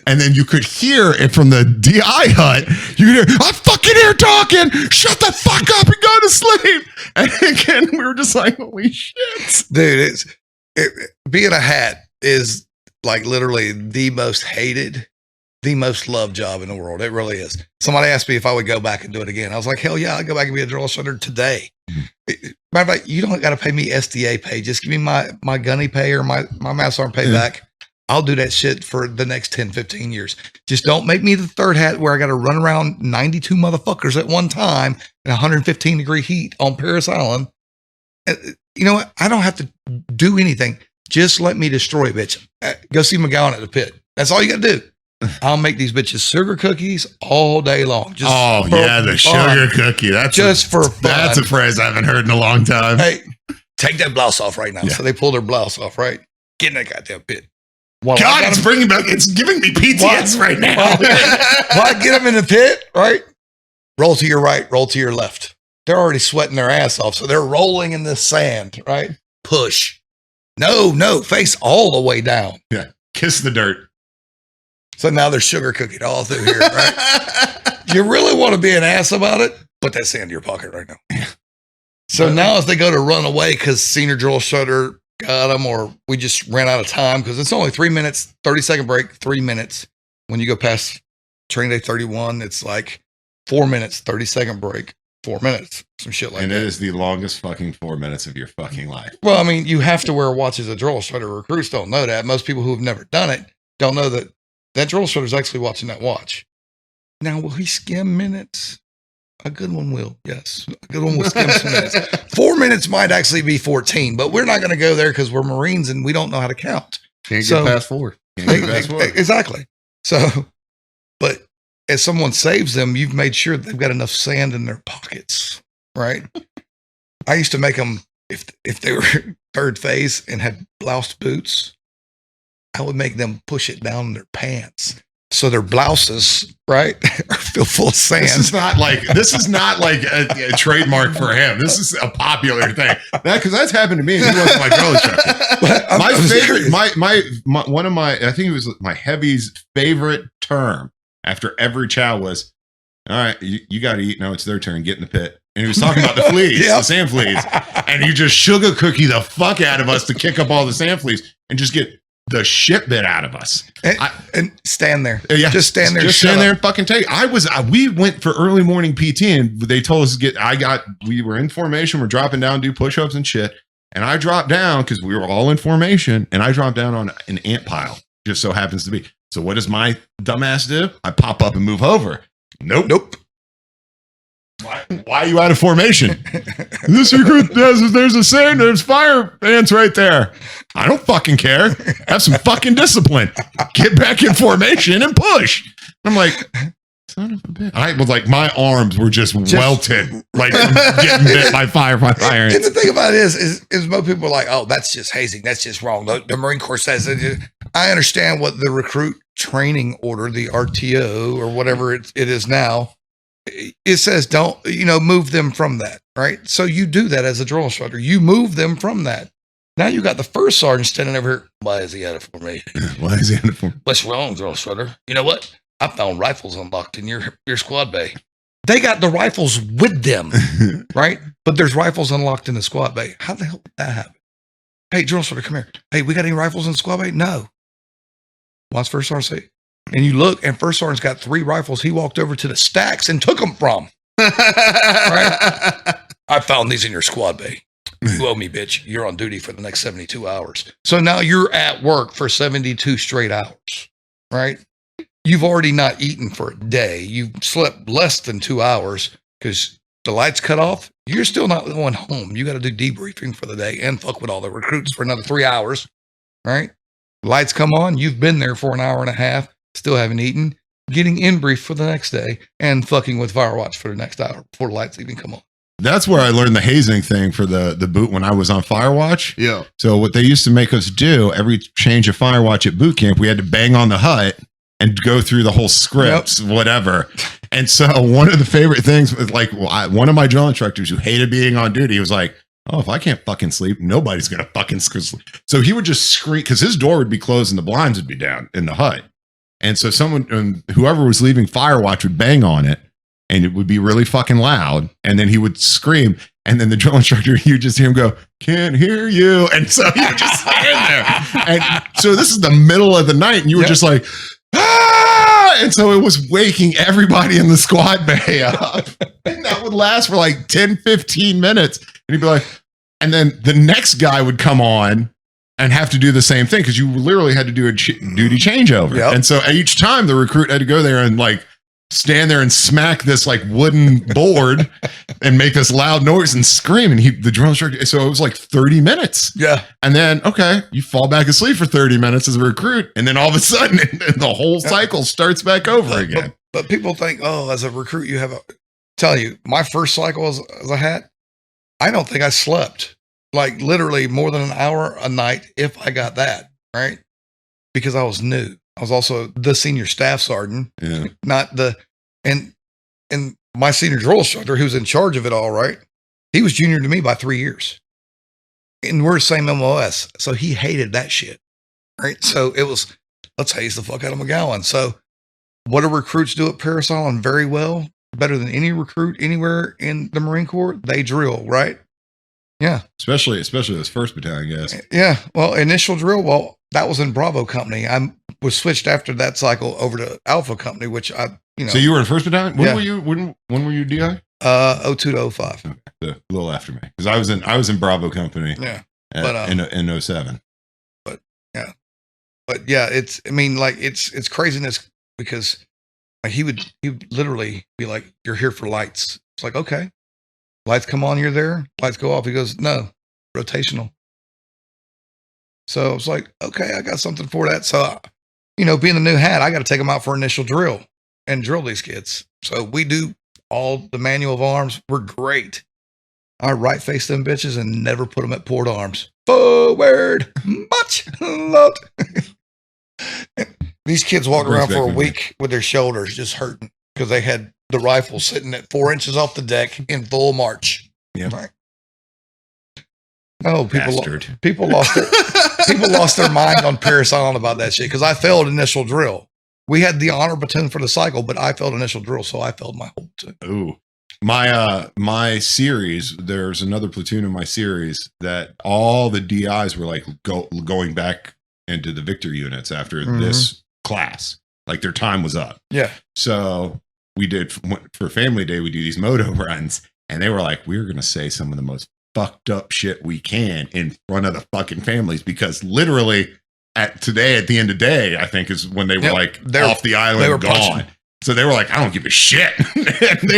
And then you could hear it from the DI hut. You could hear, "I'm fucking here talking. Shut the fuck up and go to sleep." And again, we were just like, "Holy shit, dude!" Being a hat is like literally the most hated, the most loved job in the world. It really is. Somebody asked me if I would go back and do it again. I was like, hell yeah, I'll go back and be a drill instructor today. Matter of fact, you don't got to pay me SDA pay. Just give me my gunny pay or my mass arm pay back. I'll do that shit for the next 10, 15 years. Just don't make me the third hat where I got to run around 92 motherfuckers at one time in 115 degree heat on Paris Island. You know what? I don't have to do anything. Just let me destroy a bitch. Go see McGowan at the pit. That's all you got to do. I'll make these bitches sugar cookies all day long. Just the sugar cookie. That's just for fun. That's a phrase I haven't heard in a long time. Hey, take that blouse off right now. Yeah. So they pull their blouse off, right? Get in that goddamn pit. God, it's bringing back. It's giving me PTSD right now. While I get them in the pit, right? Roll to your right, roll to your left. They're already sweating their ass off, so they're rolling in the sand, right? Push. No, face all the way down. Yeah, kiss the dirt. So now they're sugar cooking all through here, right? You really want to be an ass about it? Put that sand in your pocket right now. So now as they go to run away because senior drill instructor got them, or we just ran out of time because it's only 3 minutes, 30-second break, 3 minutes. When you go past training day 31, it's like 4 minutes, 30-second break, 4 minutes, some shit like that. And it is the longest fucking 4 minutes of your fucking life. Well, I mean, you have to wear a watch as a drill instructor. Recruits don't know that. Most people who have never done it don't know that drill instructor is actually watching that watch. Now, will he skim minutes? A good one will, yes. A good one will skim some minutes. 4 minutes might actually be 14, but we're not going to go there because we're Marines and we don't know how to count. Can't get past 4. Exactly. So, but as someone saves them, you've made sure they've got enough sand in their pockets, right? I used to make them, if they were third phase and had bloused boots, I would make them push it down in their pants. So their blouses, right, are filled full of sand. This is not like a trademark for him. This is a popular thing. Because that's happened to me. And he wasn't my drill instructor. My favorite, one of my, I think it was my heavy's favorite term after every chow was, all right, you got to eat. Now it's their turn. Get in the pit. And he was talking about the fleas, the sand fleas. And he just sugar cookie the fuck out of us to kick up all the sand fleas and just get the shit bit out of us. And stand there. Yeah, just stand there. Just stand there and fucking take. We went for early morning PT and they told us we were in formation. We're dropping down, do push-ups and shit. And I dropped down because we were all in formation and I dropped down on an ant pile. Just so happens to be. So what does my dumbass do? I pop up and move over. Nope. Why are you out of formation? This recruit there's fire ants right there. I don't fucking care. Have some fucking discipline. Get back in formation and push. I'm like, son of a bitch. I was like, my arms were just welted, like from getting bit by fire ants. And the thing about it is most people are like, oh, that's just hazing. That's just wrong. The Marine Corps says it. I understand what the recruit training order, the RTO or whatever it is now, it says don't, move them from that, right? So you do that as a drill instructor. You move them from that. Now you got the first sergeant standing over here. Why is he out of formation? What's wrong, drill instructor? You know what? I found rifles unlocked in your squad bay. They got the rifles with them, right? But there's rifles unlocked in the squad bay. How the hell did that happen? Hey, drill instructor, come here. Hey, we got any rifles in the squad bay? No. What's first sergeant say? And you look, and first sergeant's got 3 rifles. He walked over to the stacks and took them from. Right? I found these in your squad bay. You owe me, bitch. You're on duty for the next 72 hours. So now you're at work for 72 straight hours, right? You've already not eaten for a day. You've slept less than 2 hours because the lights cut off. You're still not going home. You got to do debriefing for the day and fuck with all the recruits for another 3 hours, right? Lights come on. You've been there for an hour and a half. Still haven't eaten, getting in brief for the next day, and fucking with Firewatch for the next hour before the lights even come on. That's where I learned the hazing thing for the boot when I was on Firewatch. Yeah. So what they used to make us do, every change of Firewatch at boot camp, we had to bang on the hut and go through the whole scripts, whatever. And so one of the favorite things was like, one of my drill instructors who hated being on duty was like, oh, if I can't fucking sleep, nobody's going to fucking sleep. So he would just scream because his door would be closed and the blinds would be down in the hut. And so whoever was leaving Firewatch would bang on it. and it would be really fucking loud. And then he would scream. And then the drill instructor, you just hear him go, "Can't hear you." And so you would just stand there. And so this is the middle of the night. And you were just like, "Ah!" And so it was waking everybody in the squad bay up. And that would last for like 10, 15 minutes. And he'd be like, and then the next guy would come on and have to do the same thing because you literally had to do a duty changeover. Yep. And so each time the recruit had to go there and like stand there and smack this like wooden board and make this loud noise and scream. And the drill instructor, so it was like 30 minutes. Yeah. And then, okay, you fall back asleep for 30 minutes as a recruit. And then all of a sudden the whole cycle starts back over again. But people think, oh, as a recruit, you have tell you, my first cycle as a hat, I don't think I slept like literally more than an hour a night if I got that, right? Because I was new. I was also the senior staff sergeant, not the, and my senior drill instructor who's in charge of it all, right? He was junior to me by 3 years. And we're the same MOS. So he hated that shit, right? So it was, let's haze the fuck out of McGowan. So what do recruits do at Parris Island very well? Better than any recruit anywhere in the Marine Corps? They drill, right? Yeah. Especially this first battalion, I guess. Yeah. Well, initial drill, well, that was in Bravo Company. I was switched after that cycle over to Alpha Company, which So you were in first battalion? When were you DI? 02 to 05. Okay. A little after me. Because I was in Bravo Company. Yeah. In 07. But yeah, it's craziness because he would literally be like, "You're here for lights." It's like, okay. Lights come on, you're there. Lights go off. He goes, "No, rotational." So I was like, okay, I got something for that. So, being the new hat, I got to take them out for initial drill and drill these kids. So we do all the manual of arms. We're great. I right face them bitches and never put them at port arms. Forward, much loved. These kids walked around for a week with their shoulders just hurting because they had the rifle sitting at 4 inches off the deck in full march. Yeah. Right. Oh, people lost their mind on Parris Island about that shit because I failed initial drill. We had the honor platoon for the cycle, but I failed initial drill, so I failed my whole platoon. Ooh. My series, there's another platoon in my series that all the DIs were like going back into the Victor units after this class. Like their time was up. Yeah. So we did for Family Day, we do these moto runs, and they were like, we're going to say some of the most fucked up shit we can in front of the fucking families because literally at the end of the day, I think is when they were off the island, they were gone. Punching. So they were like, I don't give a shit. And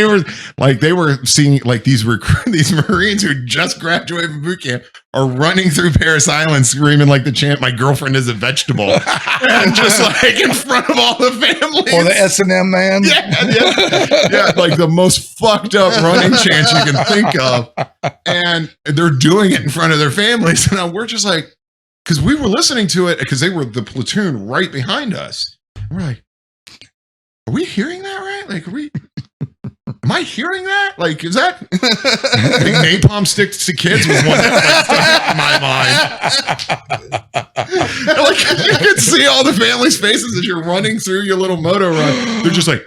they were seeing like these Marines who just graduated from boot camp are running through Parris Island screaming like the chant, "My girlfriend is a vegetable." And just like in front of all the families. Or the S&M man. Yeah, like the most fucked up running chants you can think of. And they're doing it in front of their families. And we're just like, because we were listening to it because they were the platoon right behind us. We're like, are we hearing that right? Like, am I hearing that? Like, is that napalm sticks to kids was one that stuck in my mind. Like, you can see all the families' faces as you're running through your little moto run. They're just like,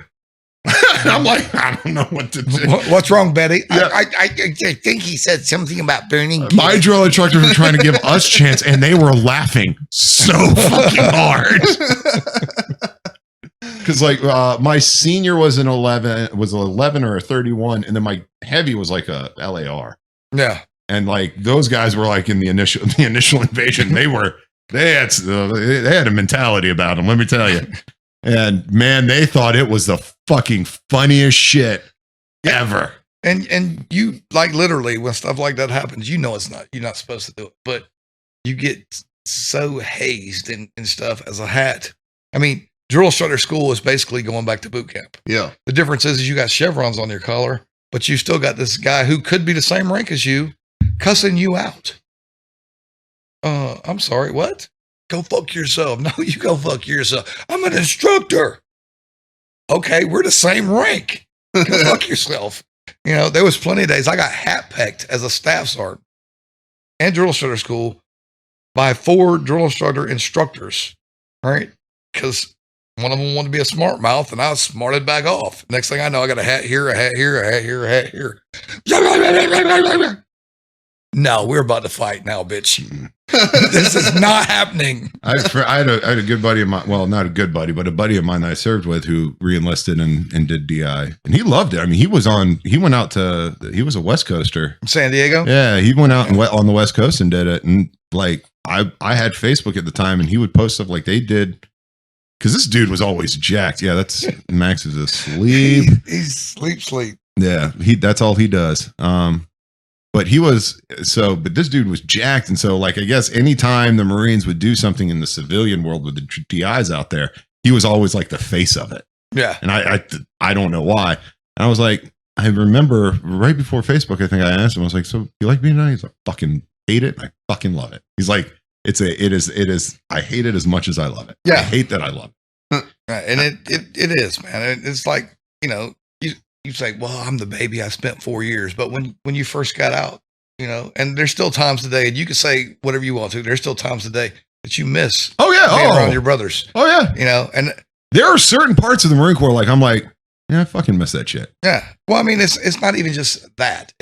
I'm like, I don't know what to do. What's wrong, Betty? Yeah. I think he said something about burning. My drill instructors were trying to give us chance, and they were laughing so fucking hard. Because like my senior was an 11 or a 31, and then my heavy was like a LAR. Yeah, and like those guys were like in the initial invasion. They had a mentality about them. Let me tell you. And man, they thought it was the fucking funniest shit ever. And you like literally when stuff like that happens, you're not supposed to do it, but you get so hazed and stuff as a hat. I mean, drill instructor school is basically going back to boot camp. Yeah. The difference is you got chevrons on your collar, but you still got this guy who could be the same rank as you cussing you out. I'm sorry, what? Go fuck yourself. No, you go fuck yourself. I'm an instructor. Okay, we're the same rank. Go fuck yourself. You know, there was plenty of days I got hat pecked as a staff sergeant and drill instructor school by 4 drill instructor instructors, right? Because One of them wanted to be a smart mouth, and I smarted back off. Next thing I know, I got a hat here, a hat here, a hat here, a hat here. No, we're about to fight now, bitch. This is not happening. I had a good buddy of mine. Well, not a good buddy, but a buddy of mine that I served with who re-enlisted and did DI, and he loved it. I mean, he was a West Coaster. San Diego? Yeah, he went out and on the West Coast and did it. And like, I had Facebook at the time, and he would post stuff like they did. Because this dude was always jacked. Yeah, that's Max is asleep. He's sleep. Yeah, that's all he does. But this dude was jacked. And so, like, I guess anytime the Marines would do something in the civilian world with the DIs out there, he was always like the face of it. Yeah. And I don't know why. And I was like, I remember right before Facebook, I think I asked him, I was like, so you like being DI? He's like, fucking hate it. And I fucking love it. He's like, it is, I hate it as much as I love it. Yeah. I hate that I love it. Right. And it is, man. It's like, you say, well, I'm the baby. I spent 4 years. But when you first got out, and there's still times today, and you can say whatever you want to, there's still times today that you miss. Oh yeah. Being around your brothers. Oh yeah. And there are certain parts of the Marine Corps, like I'm like, yeah, I fucking miss that shit. yeah. Well, I mean, it's not even just that.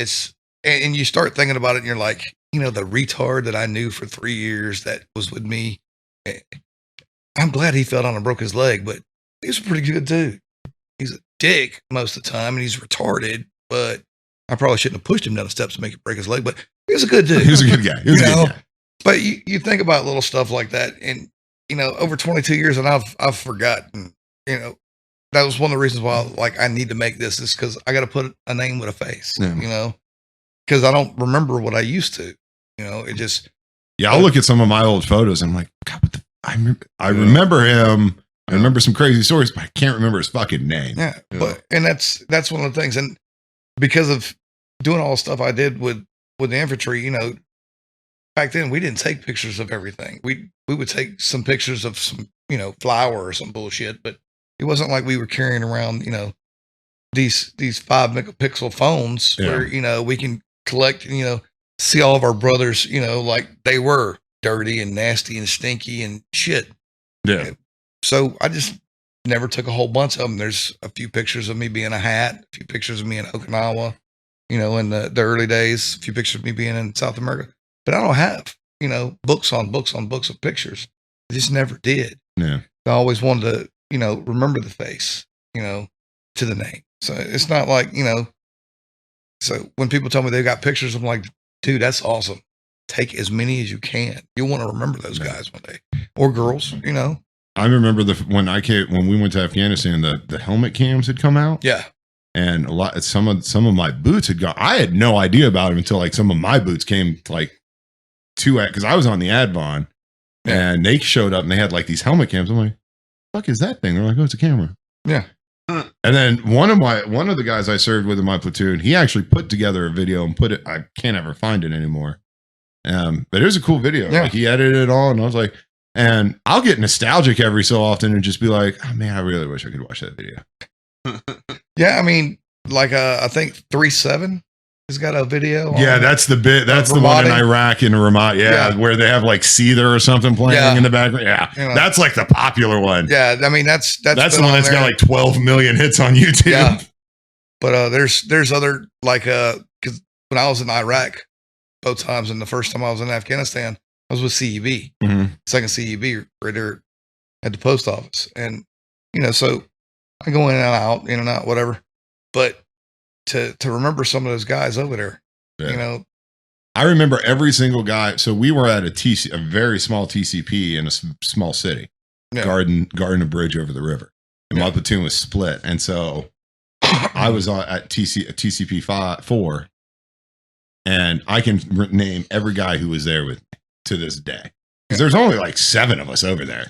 And you start thinking about it and you're like, the retard that I knew for 3 years that was with me. I'm glad he fell down and broke his leg, but he's a pretty good dude. He's a dick most of the time, and he's retarded, but I probably shouldn't have pushed him down the steps to make it break his leg, but he was a good dude. He was a good guy. He was a good guy. But you think about little stuff like that, and, over 22 years, and I've forgotten, that was one of the reasons why, like, I need to make this is because I got to put a name with a face, because I don't remember what I used to, it just. Yeah, I'll look at some of my old photos and I'm like, God, what the I remember him. I remember some crazy stories, but I can't remember his fucking name. Yeah. But that's one of the things. And because of doing all the stuff I did with the infantry, back then we didn't take pictures of everything. We would take some pictures of some, flower or some bullshit, but it wasn't like we were carrying around, these 5 megapixel phones where, we can collect, see all of our brothers, like they were dirty and nasty and stinky and shit. Yeah. So I just never took a whole bunch of them. There's a few pictures of me being a hat, a few pictures of me in Okinawa, in the early days, a few pictures of me being in South America. But I don't have, books on books on books of pictures. I just never did. Yeah. I always wanted to, remember the face, to the name. So it's not like, so when people tell me they got pictures, I'm like, dude, that's awesome. Take as many as you can. You'll want to remember those guys one day, or girls, I remember when we went to Afghanistan, the helmet cams had come out. Yeah. And some of my boots had gone. I had no idea about them until like some of my boots came because I was on the Advon and they showed up and they had like these helmet cams. I'm like, fuck is that thing? They're like, oh, it's a camera. Yeah. And then one of the guys I served with in my platoon, he actually put together a video and put it. I can't ever find it anymore. But it was a cool video. Yeah. Like he edited it all, and I was like, and I'll get nostalgic every so often and just be like, oh man, I really wish I could watch that video. Yeah, I mean, like I think 3-7 has got a video. Yeah, that's the bit. That's the one in Iraq in Ramat. Yeah, where they have like Seether or something playing in the background. Yeah, that's like the popular one. Yeah, I mean that's the one that's got like 12 million hits on YouTube. Yeah, but there's other like because when I was in Iraq both times, and the first time I was in Afghanistan, I was with CEB, second CEB right there at the post office, and so I go in and out, whatever. But to remember some of those guys over there, I remember every single guy. So we were at a very small TCP in a small city, guarding a bridge over the river, and my platoon was split, and so I was at TCP 4, and I can name every guy who was there with me to this day, because there's only like 7 of us over there.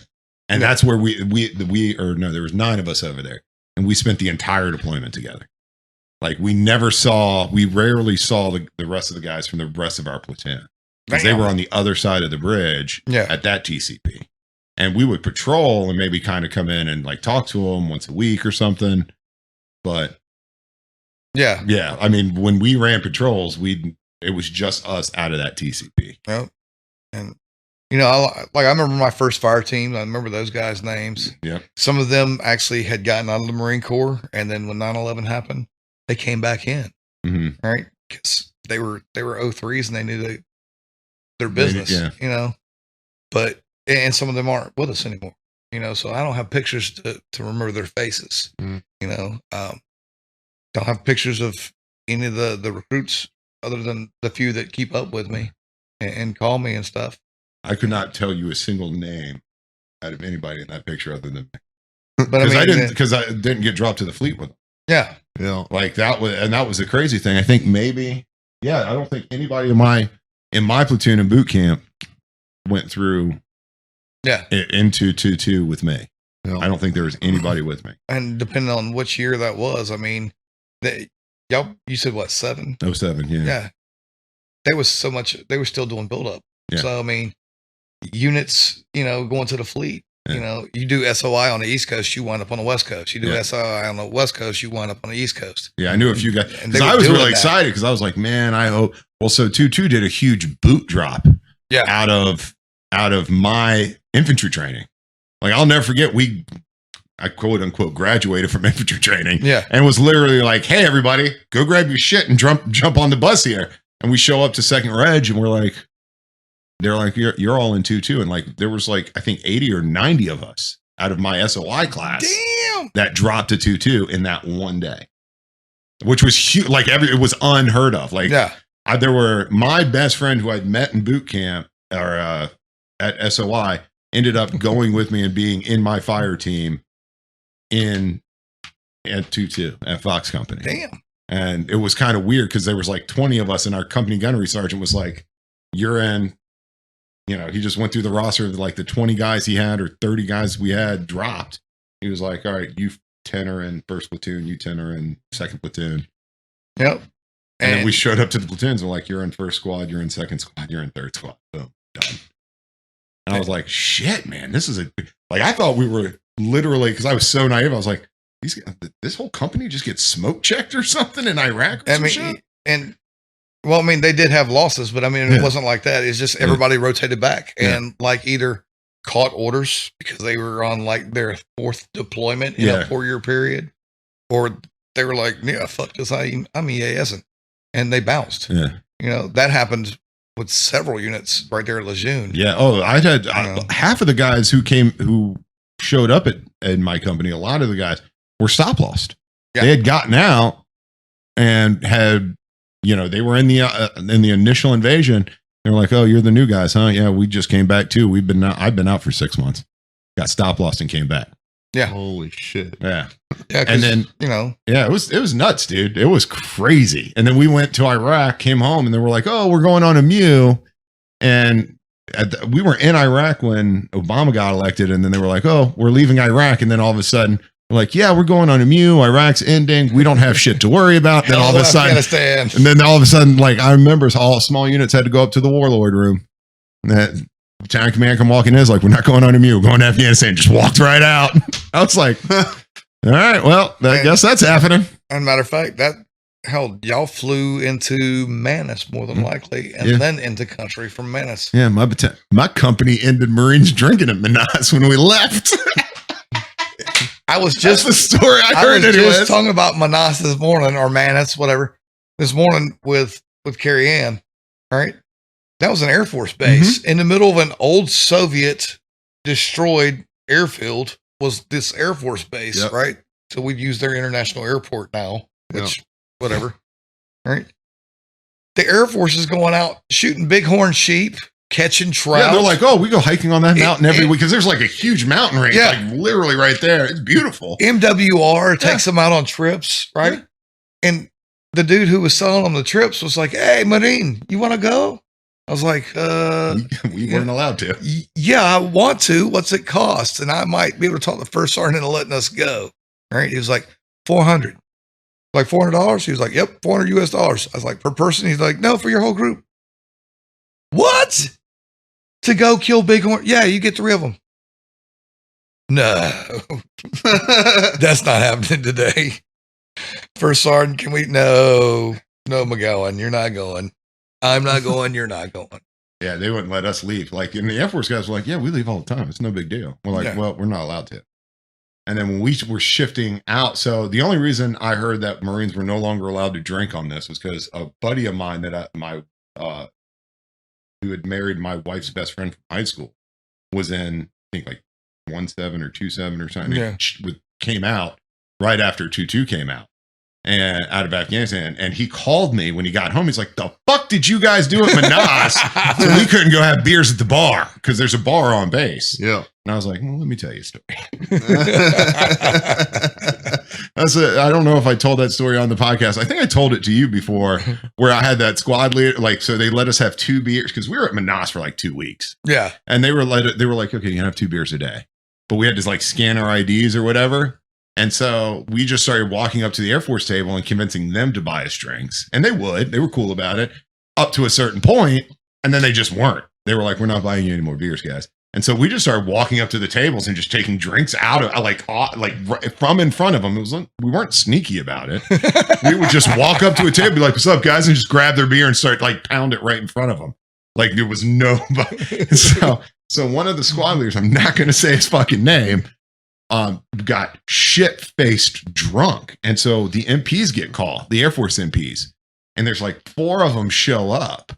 And that's where there was 9 of us over there, and we spent the entire deployment together. Like we rarely saw the rest of the guys from the rest of our platoon, because they were on the other side of the bridge at that TCP. And we would patrol and maybe kind of come in and like talk to them once a week or something. But yeah. I mean, when we ran patrols, it was just us out of that TCP. Yep. And You know, I remember my first fire team. I remember those guys' names. Yep. Some of them actually had gotten out of the Marine Corps, and then when 9/11 happened, they came back in. Mm-hmm. Right, because they were 03s and they knew their business. Yeah. You know, but and some of them aren't with us anymore. You know, so I don't have pictures to remember their faces. Mm. You know, don't have pictures of any of the recruits other than the few that keep up with me and call me and stuff. I could not tell you a single name out of anybody in that picture other than me. But I mean, because I didn't get dropped to the fleet with them. Yeah. Yeah. Like that was the crazy thing. I think maybe, I don't think anybody in my platoon in boot camp went through into 2-2 with me. Yeah. I don't think there was anybody with me. And depending on which year that was, I mean, you said what, 7? 07, yeah. Yeah. There was so much, they were still doing build up. Yeah. So, I mean, units, you know, going to the fleet, you know, you do SOI on the East Coast, you wind up on the West Coast. You do SOI on the West Coast, you wind up on the East Coast. Yeah, I knew a few guys. And I was really excited because I was like, man, I hope. Well, so 2-2 did a huge boot drop out of my infantry training. Like, I'll never forget, I quote unquote graduated from infantry training. Yeah. And was literally like, hey, everybody, go grab your shit and jump on the bus here. And we show up to Second Reg and we're like, they're like, you're all in 2-2. And like, there was like, I think 80 or 90 of us out of my SOI class that dropped to 2-2 in that one day, which was huge. Like it was unheard of. Like there were my best friend who I'd met in boot camp or at SOI ended up going with me and being in my fire team at 2-2 at Fox Company. Damn. And it was kind of weird because there was like 20 of us and our company gunnery sergeant was like, you're in, you know, he just went through the roster of like the 20 guys he had or 30 guys we had dropped. He was like, all right, you 10 are in first platoon, you 10 are in second platoon. Yep. And then we showed up to the platoons and like, you're in first squad, you're in second squad, you're in third squad. Boom, done. And I was like, shit, man, this is like, I thought we were literally, because I was so naive. I was like, this whole company just gets smoke checked or something in Iraq. Or shit? Well, I mean, they did have losses, but I mean, it wasn't like that. It's just everybody rotated back and like either caught orders because they were on like their 4th deployment in a 4-year period, or they were like, yeah, fuck this, I'm EASing, and they bounced. Yeah. You know, that happened with several units right there at Lejeune. Yeah. Oh, I had half of the guys who showed up at my company, a lot of the guys were stop lost. Yeah. They had gotten out and had, you know, they were in the initial invasion. They were like, "Oh, you're the new guys, huh? Yeah, we just came back too. I've been out for 6 months. Got stop lost and came back." Yeah. Holy shit. Yeah. Yeah. And then, you know, it was nuts, dude. It was crazy. And then we went to Iraq, came home, and they were like, "Oh, we're going on a MEU." And we were in Iraq when Obama got elected, and then they were like, "Oh, we're leaving Iraq," and then all of a sudden. Like, yeah, we're going on a MEU. Iraq's ending. We don't have shit to worry about. Then all of a sudden, like I remember, all small units had to go up to the warlord room. And that battalion command come walking in, is like, we're not going on a MEU. We're going to Afghanistan. Just walked right out. I was like, all right, well, I guess that's happening. And matter of fact, y'all flew into Manus more than likely, and then into country from Manus. Yeah, my company ended Marines drinking at Manus when we left. That's the story I heard. I was just talking about Manus this morning, or Manus, whatever, this morning with Carrie Ann, right? That was an Air Force base in the middle of an old Soviet destroyed airfield. Was this Air Force base, right? So we've used their international airport now, which whatever, right? The Air Force is going out shooting bighorn sheep, catching trout. Yeah, they're like, oh, we go hiking on that mountain every week because there's like a huge mountain range, like literally right there. It's beautiful. MWR takes them out on trips, right? Yeah. And the dude who was selling them the trips was like, "Hey, Marine, you want to go?" I was like, we weren't allowed to. Yeah, I want to. What's it cost? And I might be able to talk the first sergeant into letting us go. Right? He was like, $400. Like $400? He was like, yep, $400 US. I was like, per person? He's like, no, for your whole group. What? To go kill bighorn? Yeah, you get 3 of them. No, that's not happening today. First sergeant, can we? No, McGowan, you're not going. I'm not going. You're not going. Yeah, they wouldn't let us leave. Like, and the Air Force guys were like, yeah, we leave all the time. It's no big deal. We're like, Yeah. well, we're not allowed to. And then when we were shifting out, so the only reason I heard that Marines were no longer allowed to drink on this was because a buddy of mine that who had married my wife's best friend from high school was in, I think, like 1-7 or 2-7 or something. Yeah. Came out right after 2-2 came out. And out of Afghanistan, and he called me when he got home. He's like, "The fuck did you guys do at Manas? So we couldn't go have beers at the bar because there's a bar on base." Yeah. And I was like, well, "Let me tell you a story." I don't know if I told that story on the podcast. I think I told it to you before, where I had that squad leader. Like, so they let us have 2 beers because we were at Manas for like 2 weeks, Yeah. and they were like, "Okay, you can have 2 beers a day," but we had to like scan our IDs or whatever. And so we just started walking up to the Air Force table and convincing them to buy us drinks. And they were cool about it up to a certain point, and then they just weren't. They were like, "We're not buying you any more beers, guys." And so we just started walking up to the tables and just taking drinks out of like from in front of them. We weren't sneaky about it. We would just walk up to a table, be like, "What's up, guys?" and just grab their beer and start like pound it right in front of them. Like there was nobody. So one of the squad leaders, I'm not going to say his fucking name, got shit-faced drunk. And so the MPs get called, the Air Force MPs. And there's like 4 of them show up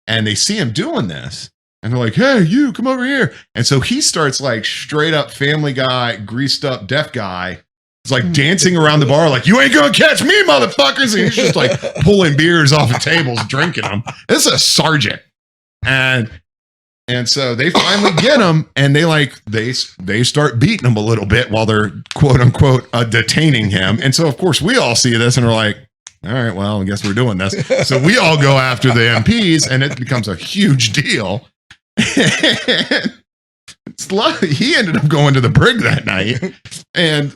and they see him doing this. And they're like, "Hey, you come over here." And so he starts like straight up Family Guy, greased up deaf guy. It's like dancing around the bar, like, "You ain't gonna catch me, motherfuckers." And he's just like pulling beers off of tables, drinking them. This is a sergeant. And so they finally get him, and they start beating him a little bit while they're quote unquote detaining him. And so of course we all see this and are like, "All right, well, I guess we're doing this." So we all go after the MPs, and it becomes a huge deal. He ended up going to the brig that night, and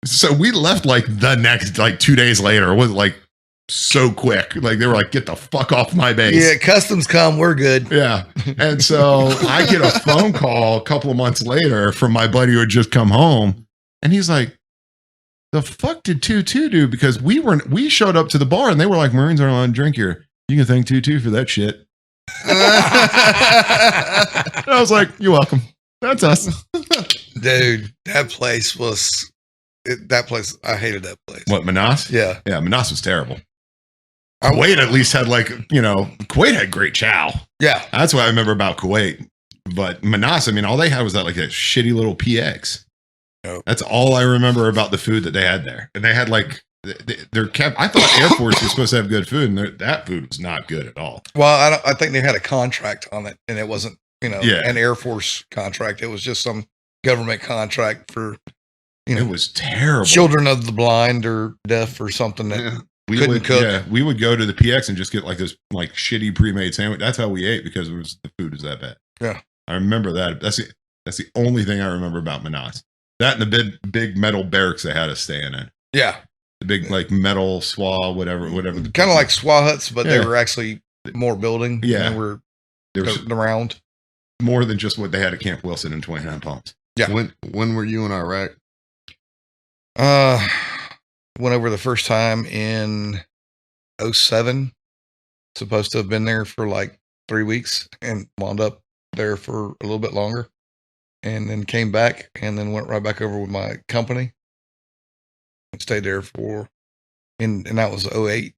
so we left like the next 2 days later. It was like so quick. Like they were like, "Get the fuck off my base." Yeah, customs come, we're good. Yeah. And so I get a phone call a couple of months later from my buddy who had just come home. And he's like, "The fuck did 2-2 do?" Because we showed up to the bar and they were like, "Marines aren't allowed to drink here. You can thank 2-2 for that shit." And I was like, "You're welcome. That's us." Dude, that place, I hated that place. What, Manas? Yeah. Yeah, Manas was terrible. Kuwait at least had Kuwait had great chow. Yeah. That's what I remember about Kuwait. But Manas, I mean, all they had was that like a shitty little PX. Nope. That's all I remember about the food that they had there. And they had like I thought Air Force was supposed to have good food, and that food was not good at all. Well, I think they had a contract on it, and it wasn't, Yeah. an Air Force contract. It was just some government contract for, It was terrible. children of the blind or deaf or something that We couldn't would cook. Yeah, we would go to the PX and just get like this like shitty pre-made sandwich. That's how we ate because the food was that bad. Yeah. I remember that. That's the only thing I remember about Manas. That and the big metal barracks they had us staying in. Yeah. The big like metal SWA, whatever. Kind of like SWA huts, but they Yeah. were actually more building. Yeah. They were There was around. more than just what they had at Camp Wilson in 29 Palms. Yeah. When were you in Iraq? Went over the first time in 2007. Supposed to have been there for like 3 weeks and wound up there for a little bit longer, and then came back and then went right back over with my company and stayed there and that was 2008.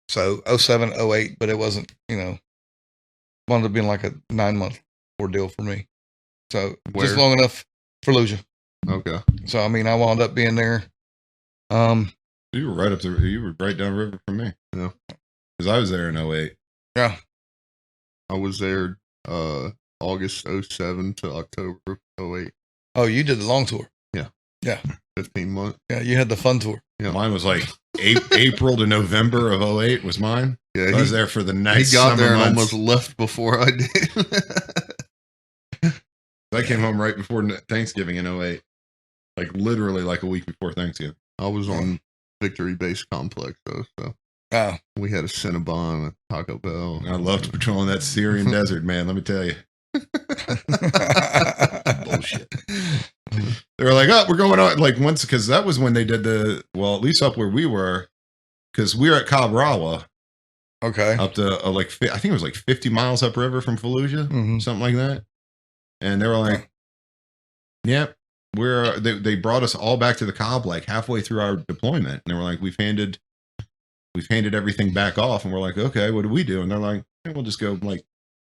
So 2007, 2008, but it wasn't, wound up being like a 9-month ordeal for me. So just Where? long enough for Lucia. Okay. So, I mean, I wound up being there. You were right down the river from me. Yeah. Because I was there in 08. Yeah. I was there August 07 to October 08. Oh, you did the long tour. 15 months. Yeah, you had the fun tour. Yeah. Mine was like April to November of 08 was mine. Yeah, I was there for the nice he got summer there and months. almost left before I did. I came home right before Thanksgiving in 08. Like literally like a week before Thanksgiving. I was on Victory Base Complex though, so Oh. we had a Cinnabon, a Taco Bell. I loved patrolling that Syrian desert, man. Let me tell you. Bullshit. They were like, "Oh, we're going on." Like once, because that was when they did at least up where we were, because we were at Cab Rawa, Okay. up to I think it was like 50 miles upriver from Fallujah, Mhm. something like that. And they were like, "Yep, they brought us all back to the Cobb like halfway through our deployment." And they were like, "We've handed everything back off." And we're like, "Okay, what do we do?" And they're like, "We'll just go like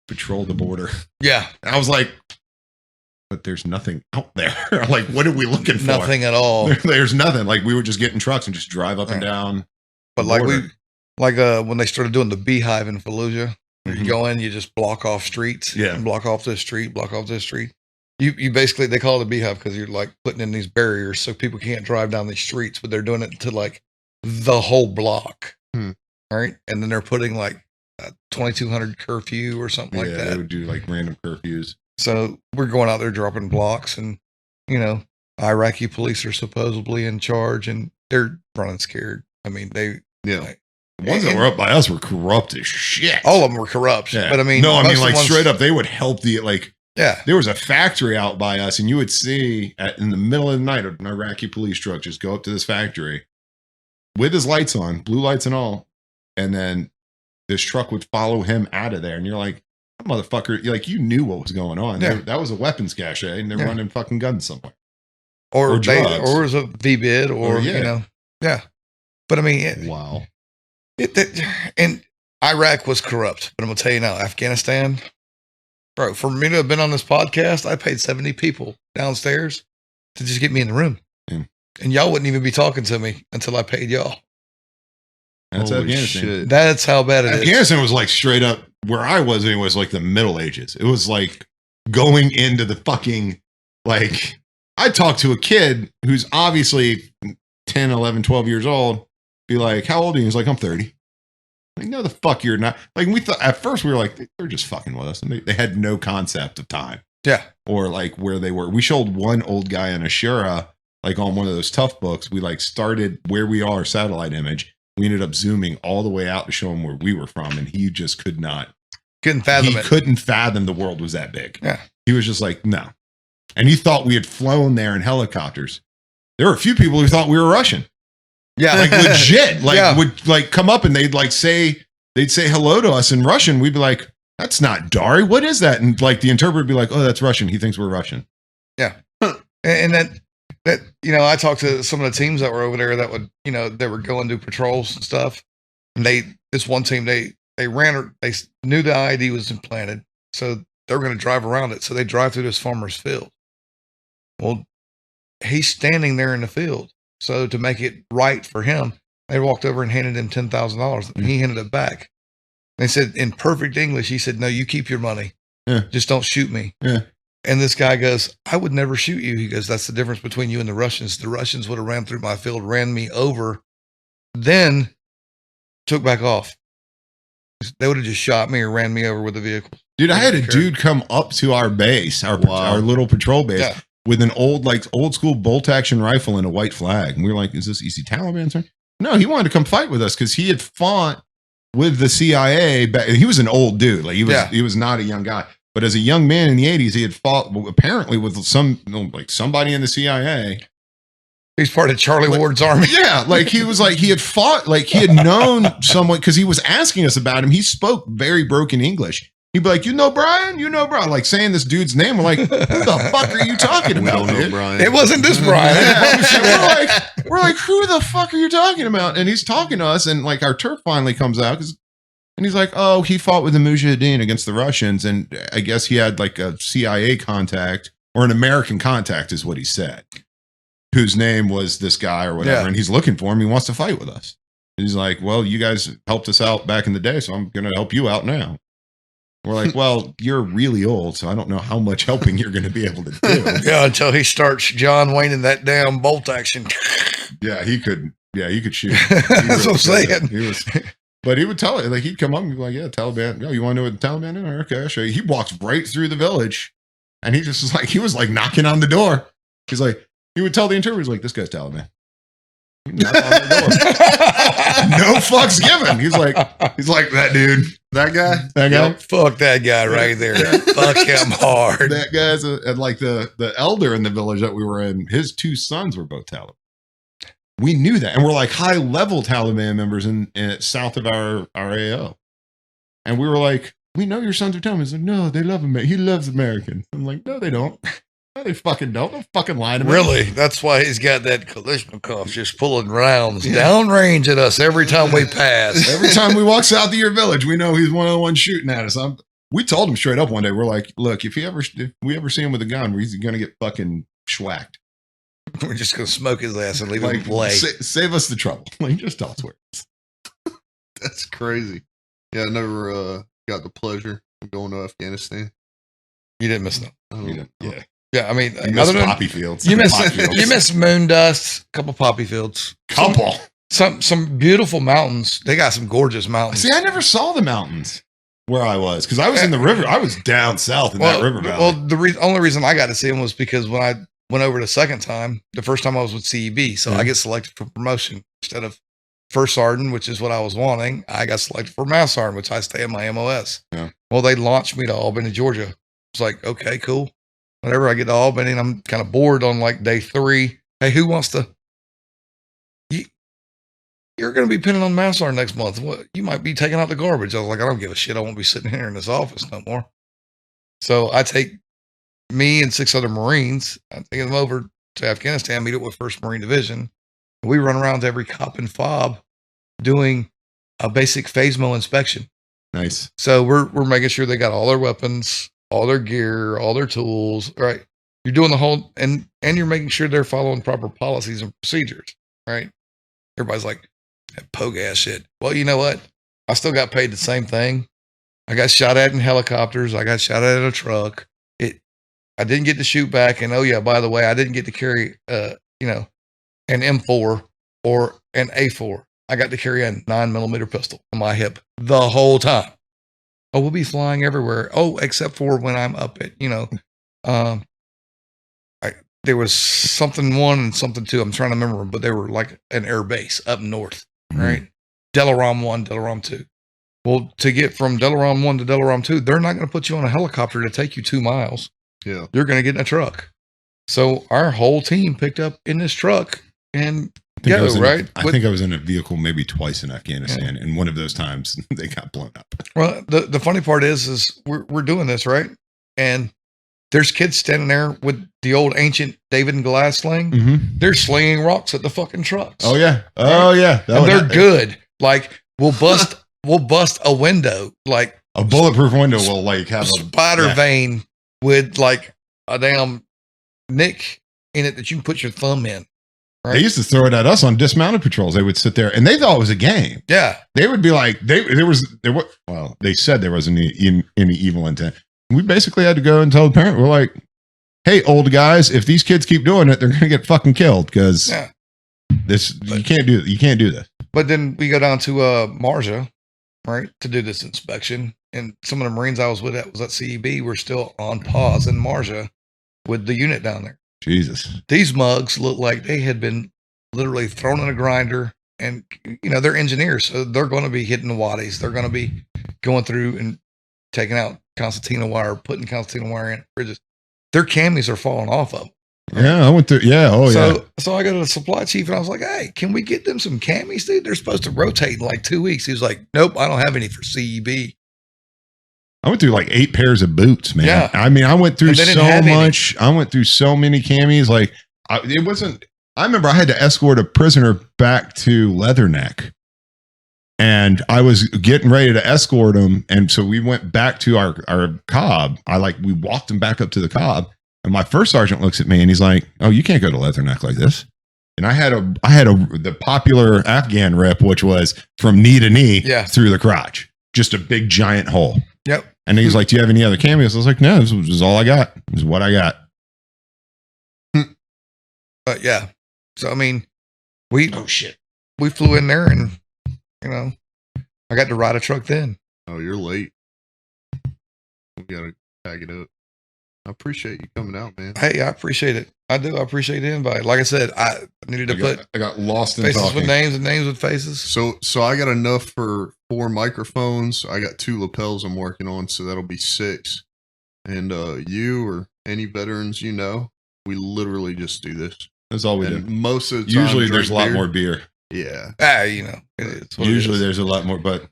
patrol the border." Yeah. And I was like, "But there's nothing out there. Like, what are we looking for? Nothing at all. There's nothing. Like, we would just get in trucks and just drive up and down." But the like border. when they started doing the beehive in Fallujah, you go in, you just block off streets. Yeah. And block off this street, block off this street. You basically, they call it a beehive because you're like putting in these barriers so people can't drive down these streets, but they're doing it to like the whole block. Right. And then they're putting like a 2200 curfew or something like They that. would do like random curfews. So we're going out there dropping blocks, and Iraqi police are supposedly in charge, and they're running scared. I mean, The ones that were up by us were corrupt as shit. all of them were corrupt. Yeah. But I mean, no, I most mean, of the like ones- straight up, they would help Yeah. there was a factory out by us, and you would see in the middle of the night an Iraqi police truck just go up to this factory with his lights on, blue lights and all, and then this truck would follow him out of there. And you're like, motherfucker, you knew what was going on. Yeah. That was a weapons cache, and they're running fucking guns somewhere. Or or they, drugs. or it was a V-bid, or yeah. But I mean, Wow. and Iraq was corrupt. But I'm gonna tell you now, Afghanistan, bro. For me to have been on this podcast, I paid 70 people downstairs to just get me in the room, and y'all wouldn't even be talking to me until I paid y'all. That's Holy Afghanistan. shit. That's how bad it is. Afghanistan was like straight up where I was anyways, like the Middle Ages. It was like going into the fucking, like, I talked to a kid who's obviously 10, 11, 12 years old, be like, "How old are you?" He's like, "I'm 30. Like, no, the fuck you're not. Like, we thought at first we were like, they're just fucking with us. And they had no concept of time. Yeah. Or like where they were. We showed one old guy in Ashura, like on one of those tough books. We like started where we are, satellite image. We ended up zooming all the way out to show him where we were from. And he just couldn't fathom it. Couldn't fathom the world was that big. Yeah. He was just like, no. And he thought we had flown there in helicopters. There were a few people who thought we were Russian. Yeah. Like legit. Like Yeah. would like come up and they'd say hello to us in Russian. We'd be like, "That's not Dari. What is that?" And like the interpreter would be like, "Oh, that's Russian. He thinks we're Russian." Yeah. And that I talked to some of the teams that were over there that would, they were going do patrols and stuff. And this one team, they knew the ID was implanted. So they were going to drive around it. So they drive through this farmer's field. Well, he's standing there in the field. So to make it right for him, they walked over and handed him $10,000. And he handed it back. They said in perfect English, he said, "No, you keep your money. Yeah. Just don't shoot me." Yeah. And this guy goes, "I would never shoot you." He goes, "That's the difference between you and the Russians. The Russians would have ran through my field, ran me over, then took back off. They would have just shot me or ran me over with the vehicle." Dude, I had a dude come up to our base, our little patrol base, Yeah. with an old school bolt action rifle and a white flag. And we were like, "Is he Taliban, sir?" No, he wanted to come fight with us because he had fought with the CIA. He was an old dude. Like he was not a young guy. But as a young man in the 80s, he had fought apparently with somebody in the CIA. He's part of Charlie Ward's army. Yeah, like he had fought, like he had known someone because he was asking us about him. He spoke very broken English. He'd be like, Bryan? Bryan? Like saying this dude's name. We're like, "Who the fuck are you talking We about, don't know dude?" Bryan. It wasn't this Bryan. we're like, "Who the fuck are you talking about?" And he's talking to us, and like our turf finally comes out and he's like, "Oh, he fought with the Mujahideen against the Russians, and I guess he had like a CIA contact or an American contact, is what he said, whose name was this guy or whatever, and he's looking for him. He wants to fight with us." And he's like, "Well, you guys helped us out back in the day, so I'm going to help you out now." We're like, "Well, you're really old, so I don't know how much helping you're going to be able to do." Yeah, until he starts John Wayne in that damn bolt action. Yeah, he could. Yeah, he could shoot. That's what I'm saying. But he would tell it. Like he'd come up and be like, "Yeah, Taliban. Oh, you want to know what the Taliban is? Okay, I'll show you." He walks right through the village, and he just was like, he was like knocking on the door. He's like, he would tell the interpreter, he's like, "This guy's Taliban." Knock on the door. No fucks given. He's like that dude. That guy. Yep, fuck that guy right there. Fuck him hard. That guy's and like the elder in the village that we were in, his two sons were both Taliban. We knew that, and we're like high level Taliban members in south of our AO. And we were like, we know your sons are dumb. He's like, no, they love America. He loves Americans. I'm like, no, they don't. No, they fucking don't. Don't fucking lie to me. Really? That's why he's got that Kalashnikov just pulling rounds downrange at us every time we pass. Every time we walk south of your village, we know he's one of the ones shooting at us. We told him straight up one day, we're like, look, if we ever see him with a gun, he's going to get fucking schwacked. We're just going to smoke his ass and leave him play. Save us the trouble. Like, just tell us where it is. That's crazy. Yeah, I never got the pleasure of going to Afghanistan. You didn't miss Yeah. Yeah, I mean, You missed poppy fields. You miss moon dust, a couple poppy fields. Couple. Some beautiful mountains. They got some gorgeous mountains. See, I never saw the mountains where I was because I was in the river. I was down south in that river valley. Well, the only reason I got to see them was because when I went over the second time, the first time I was with CEB, so I get selected for promotion instead of first sergeant, which is what I was wanting. I got selected for mass sergeant, which I stay at my MOS. Yeah. Well, they launched me to Albany, Georgia. It's like, okay, cool. Whenever I get to Albany and I'm kind of bored on like day 3, hey, who wants to? You're going to be pinning on mass sergeant next month. What? You might be taking out the garbage. I was like, I don't give a shit. I won't be sitting here in this office no more. So I take me and 6 other Marines. I take them over to Afghanistan, meet up with 1st Marine Division. We run around to every cop and fob doing a basic phasmo inspection. Nice. So we're making sure they got all their weapons, all their gear, all their tools, right? You're doing the whole, and you're making sure they're following proper policies and procedures, right? Everybody's like, that pogue ass shit. Well, you know what? I still got paid the same thing. I got shot at in helicopters. I got shot at in a truck. I didn't get to shoot back. And oh yeah, by the way, I didn't get to carry, an M4 or an A4. I got to carry a 9mm pistol on my hip the whole time. Oh, we'll be flying everywhere. Oh, except for when I'm up at, there was something 1 and something 2. I'm trying to remember, but they were like an air base up north, right? Delaram 1, Delaram 2. Well, to get from Delaram 1 to Delaram 2, they're not going to put you on a helicopter to take you 2 miles. Yeah. You're going to get in a truck. So our whole team picked up in this truck and right? I think I was in a vehicle maybe twice in Afghanistan, and one of those times they got blown up. Well, the funny part is we're doing this, right? And there's kids standing there with the old ancient David and Goliath sling. Mm-hmm. They're slinging rocks at the fucking trucks. Oh yeah, oh yeah. And they're good. Like we'll bust a window, like a bulletproof window. Will like have a spider vein with like a damn nick in it that you can put your thumb in. Right? They used to throw it at us on dismounted patrols. They would sit there and they thought it was a game. Yeah. They would be like, they said there wasn't any evil intent. We basically had to go and tell the parent, we're like, hey, old guys, if these kids keep doing it, they're going to get fucking killed because you can't do this. But then we go down to Marja, right, to do this inspection. And some of the Marines I was with was at CEB were still on pause in Marja with the unit down there. Jesus. These mugs look like they had been literally thrown in a grinder, and they're engineers, so they're going to be hitting the waddies. They're going to be going through and taking out concertina wire, putting concertina wire in bridges. Their camis are falling off of them. Right? Yeah, I went through. Yeah, So I go to the supply chief and I was like, "Hey, can we get them some camis, dude? They're supposed to rotate in like 2 weeks." He was like, "Nope, I don't have any for CEB." I went through like 8 pairs of boots, man. Yeah. I mean, I went through so much. I went through so many camis. Like, I remember I had to escort a prisoner back to Leatherneck, and I was getting ready to escort him. And so we went back to our cob. We walked him back up to the cob, and my first sergeant looks at me and he's like, "Oh, you can't go to Leatherneck like this." And I had the popular Afghan rip, which was from knee to knee through the crotch, just a big giant hole. Yep. And he's like, "Do you have any other cameos?" I was like, "No, this is all I got. This is what I got." But yeah. So I mean, we flew in there, and I got to ride a truck then. Oh, you're late. We gotta tag it up. I appreciate you coming out, man. Hey, I appreciate it. I do. I appreciate the invite. Like I said, I needed to I got lost in faces talking. with names and names with faces. So I got enough for 4 microphones. I got 2 lapels I'm working on, so that'll be 6. And you or any veterans, we literally just do this. That's all we do. Most of the time, usually there's a lot more beer. Yeah. It is. Usually there's a lot more, but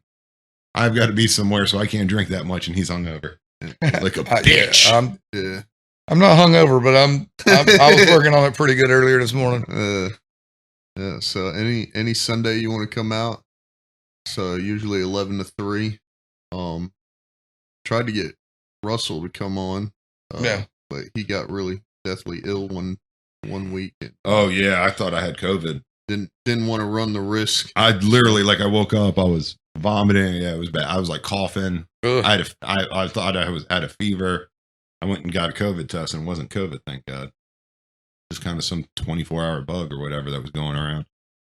I've got to be somewhere, so I can't drink that much, and he's hungover like a Yeah, bitch. I'm not hungover, but I was working on it pretty good earlier this morning. Yeah. So any Sunday you want to come out? So usually 11 to 3. Tried to get Russell to come on. But he got really deathly ill one week. And Oh yeah, I thought I had COVID. Didn't want to run the risk. I literally, like, I woke up, I was vomiting. Yeah, it was bad. I was like coughing. Ugh. I thought I had a fever. I went and got a COVID test, and it wasn't COVID, thank God. Just kind of some 24-hour bug or whatever that was going around.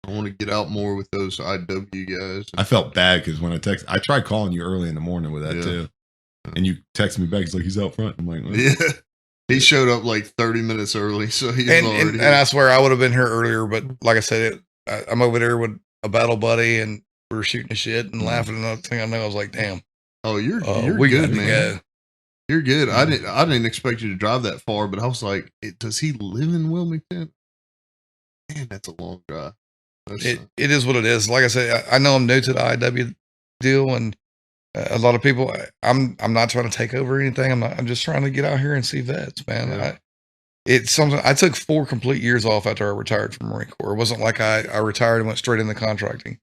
I want to get out more with those IW guys. I felt bad because when I tried calling you early in the morning with that too, and you texted me back. He's like, he's out front. I'm like, well. Yeah. He showed up like 30 minutes early, so he's already. And I swear I would have been here earlier, but like I said, I'm over there with a battle buddy, and we were shooting the shit and laughing. And another thing I know, I was like, "Damn, oh, you're we good, gotta man. go." You're good. I didn't expect you to drive that far, but I was like, does he live in Wilmington? Man, that's a long drive. It is what it is. Like I said, I know I'm new to the IW deal, and a lot of people. I'm not trying to take over anything. I'm just trying to get out here and see vets, man. Yeah. It's something. I took 4 complete years off after I retired from Marine Corps. It wasn't like I retired and went straight into contracting.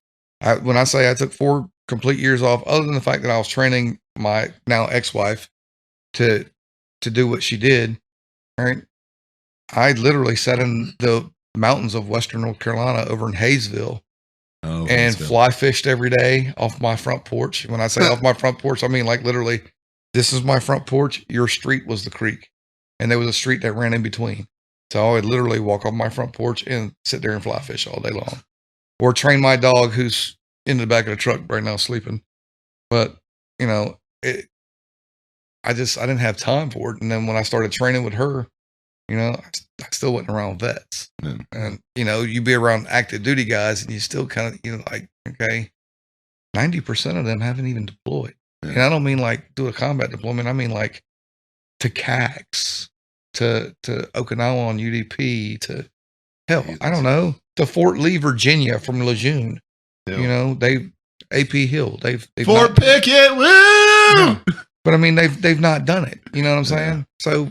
When I say I took 4 complete years off, other than the fact that I was training my now ex-wife to do what she did, right? I literally sat in the mountains of Western North Carolina over in Hayesville and fly fished every day off my front porch. When I say off my front porch, I mean like literally, this is my front porch. Your street was the creek, and there was a street that ran in between. So I would literally walk off my front porch and sit there and fly fish all day long, or train my dog who's in the back of the truck right now sleeping. But you know, I didn't have time for it. And then when I started training with her, you know, I still wasn't around vets. And, you know, you be around active duty guys and you still kind of, you know, like, okay, 90% of them haven't even deployed. And I don't mean like do a combat deployment. I mean like to CAX, to Okinawa on UDP, to hell, I don't know, to Fort Lee, Virginia from Lejeune. You know, AP Hill, they've Fort Pickett, woo! But I mean, they've not done it. You know what I'm saying? So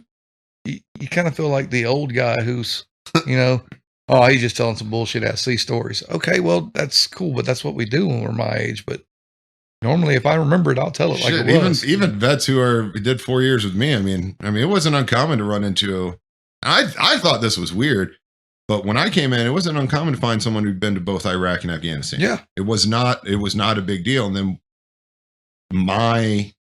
you kind of feel like the old guy who's, you know, oh, he's just telling some bullshit ass sea stories. Okay, well, that's cool, but that's what we do when we're my age. But normally, if I remember it, I'll tell it like it was. Even vets who did 4 years with me. I mean, it wasn't uncommon to run into. I thought this was weird, but when I came in, it wasn't uncommon to find someone who'd been to both Iraq and Afghanistan. Yeah, it was not a big deal. And then my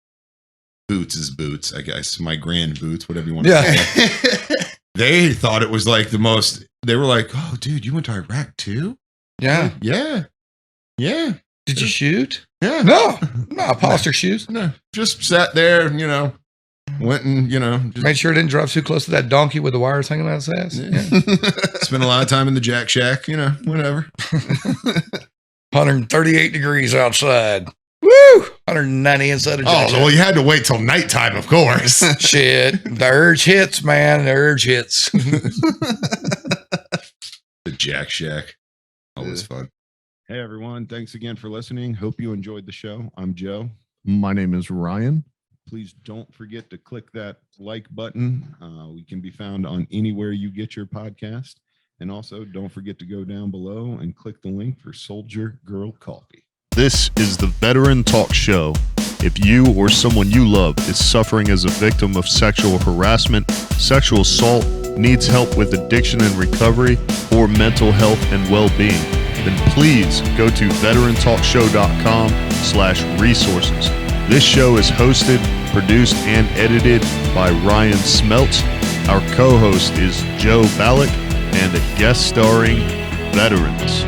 boots, I guess, my grand boots, whatever you want to say. They thought it was like the most. They were like, "Oh, dude, you went to Iraq too?" Yeah. Did you shoot? Yeah. No, polished shoes. No, just sat there, you know, went and, you know, just made sure it didn't drive too close to that donkey with the wires hanging out his ass. Yeah. Spent a lot of time in the Jack Shack, you know, whatever. 138 degrees outside. Woo! 190 inside of Jack Shack. Well, you had to wait till nighttime, of course. Shit. The urge hits, man. The urge hits. The Jack Shack. Always fun. Hey, everyone. Thanks again for listening. Hope you enjoyed the show. I'm Joe. My name is Ryan. Please don't forget to click that like button. We can be found on anywhere you get your podcast. And also, don't forget to go down below and click the link for Soldier Girl Coffee. This is the Veteran Talk Show. If you or someone you love is suffering as a victim of sexual harassment, sexual assault, needs help with addiction and recovery, or mental health and well-being, then please go to veterantalkshow.com/resources. This show is hosted, produced, and edited by Ryan Smeltz. Our co-host is Joe Ballack, and a guest starring veterans.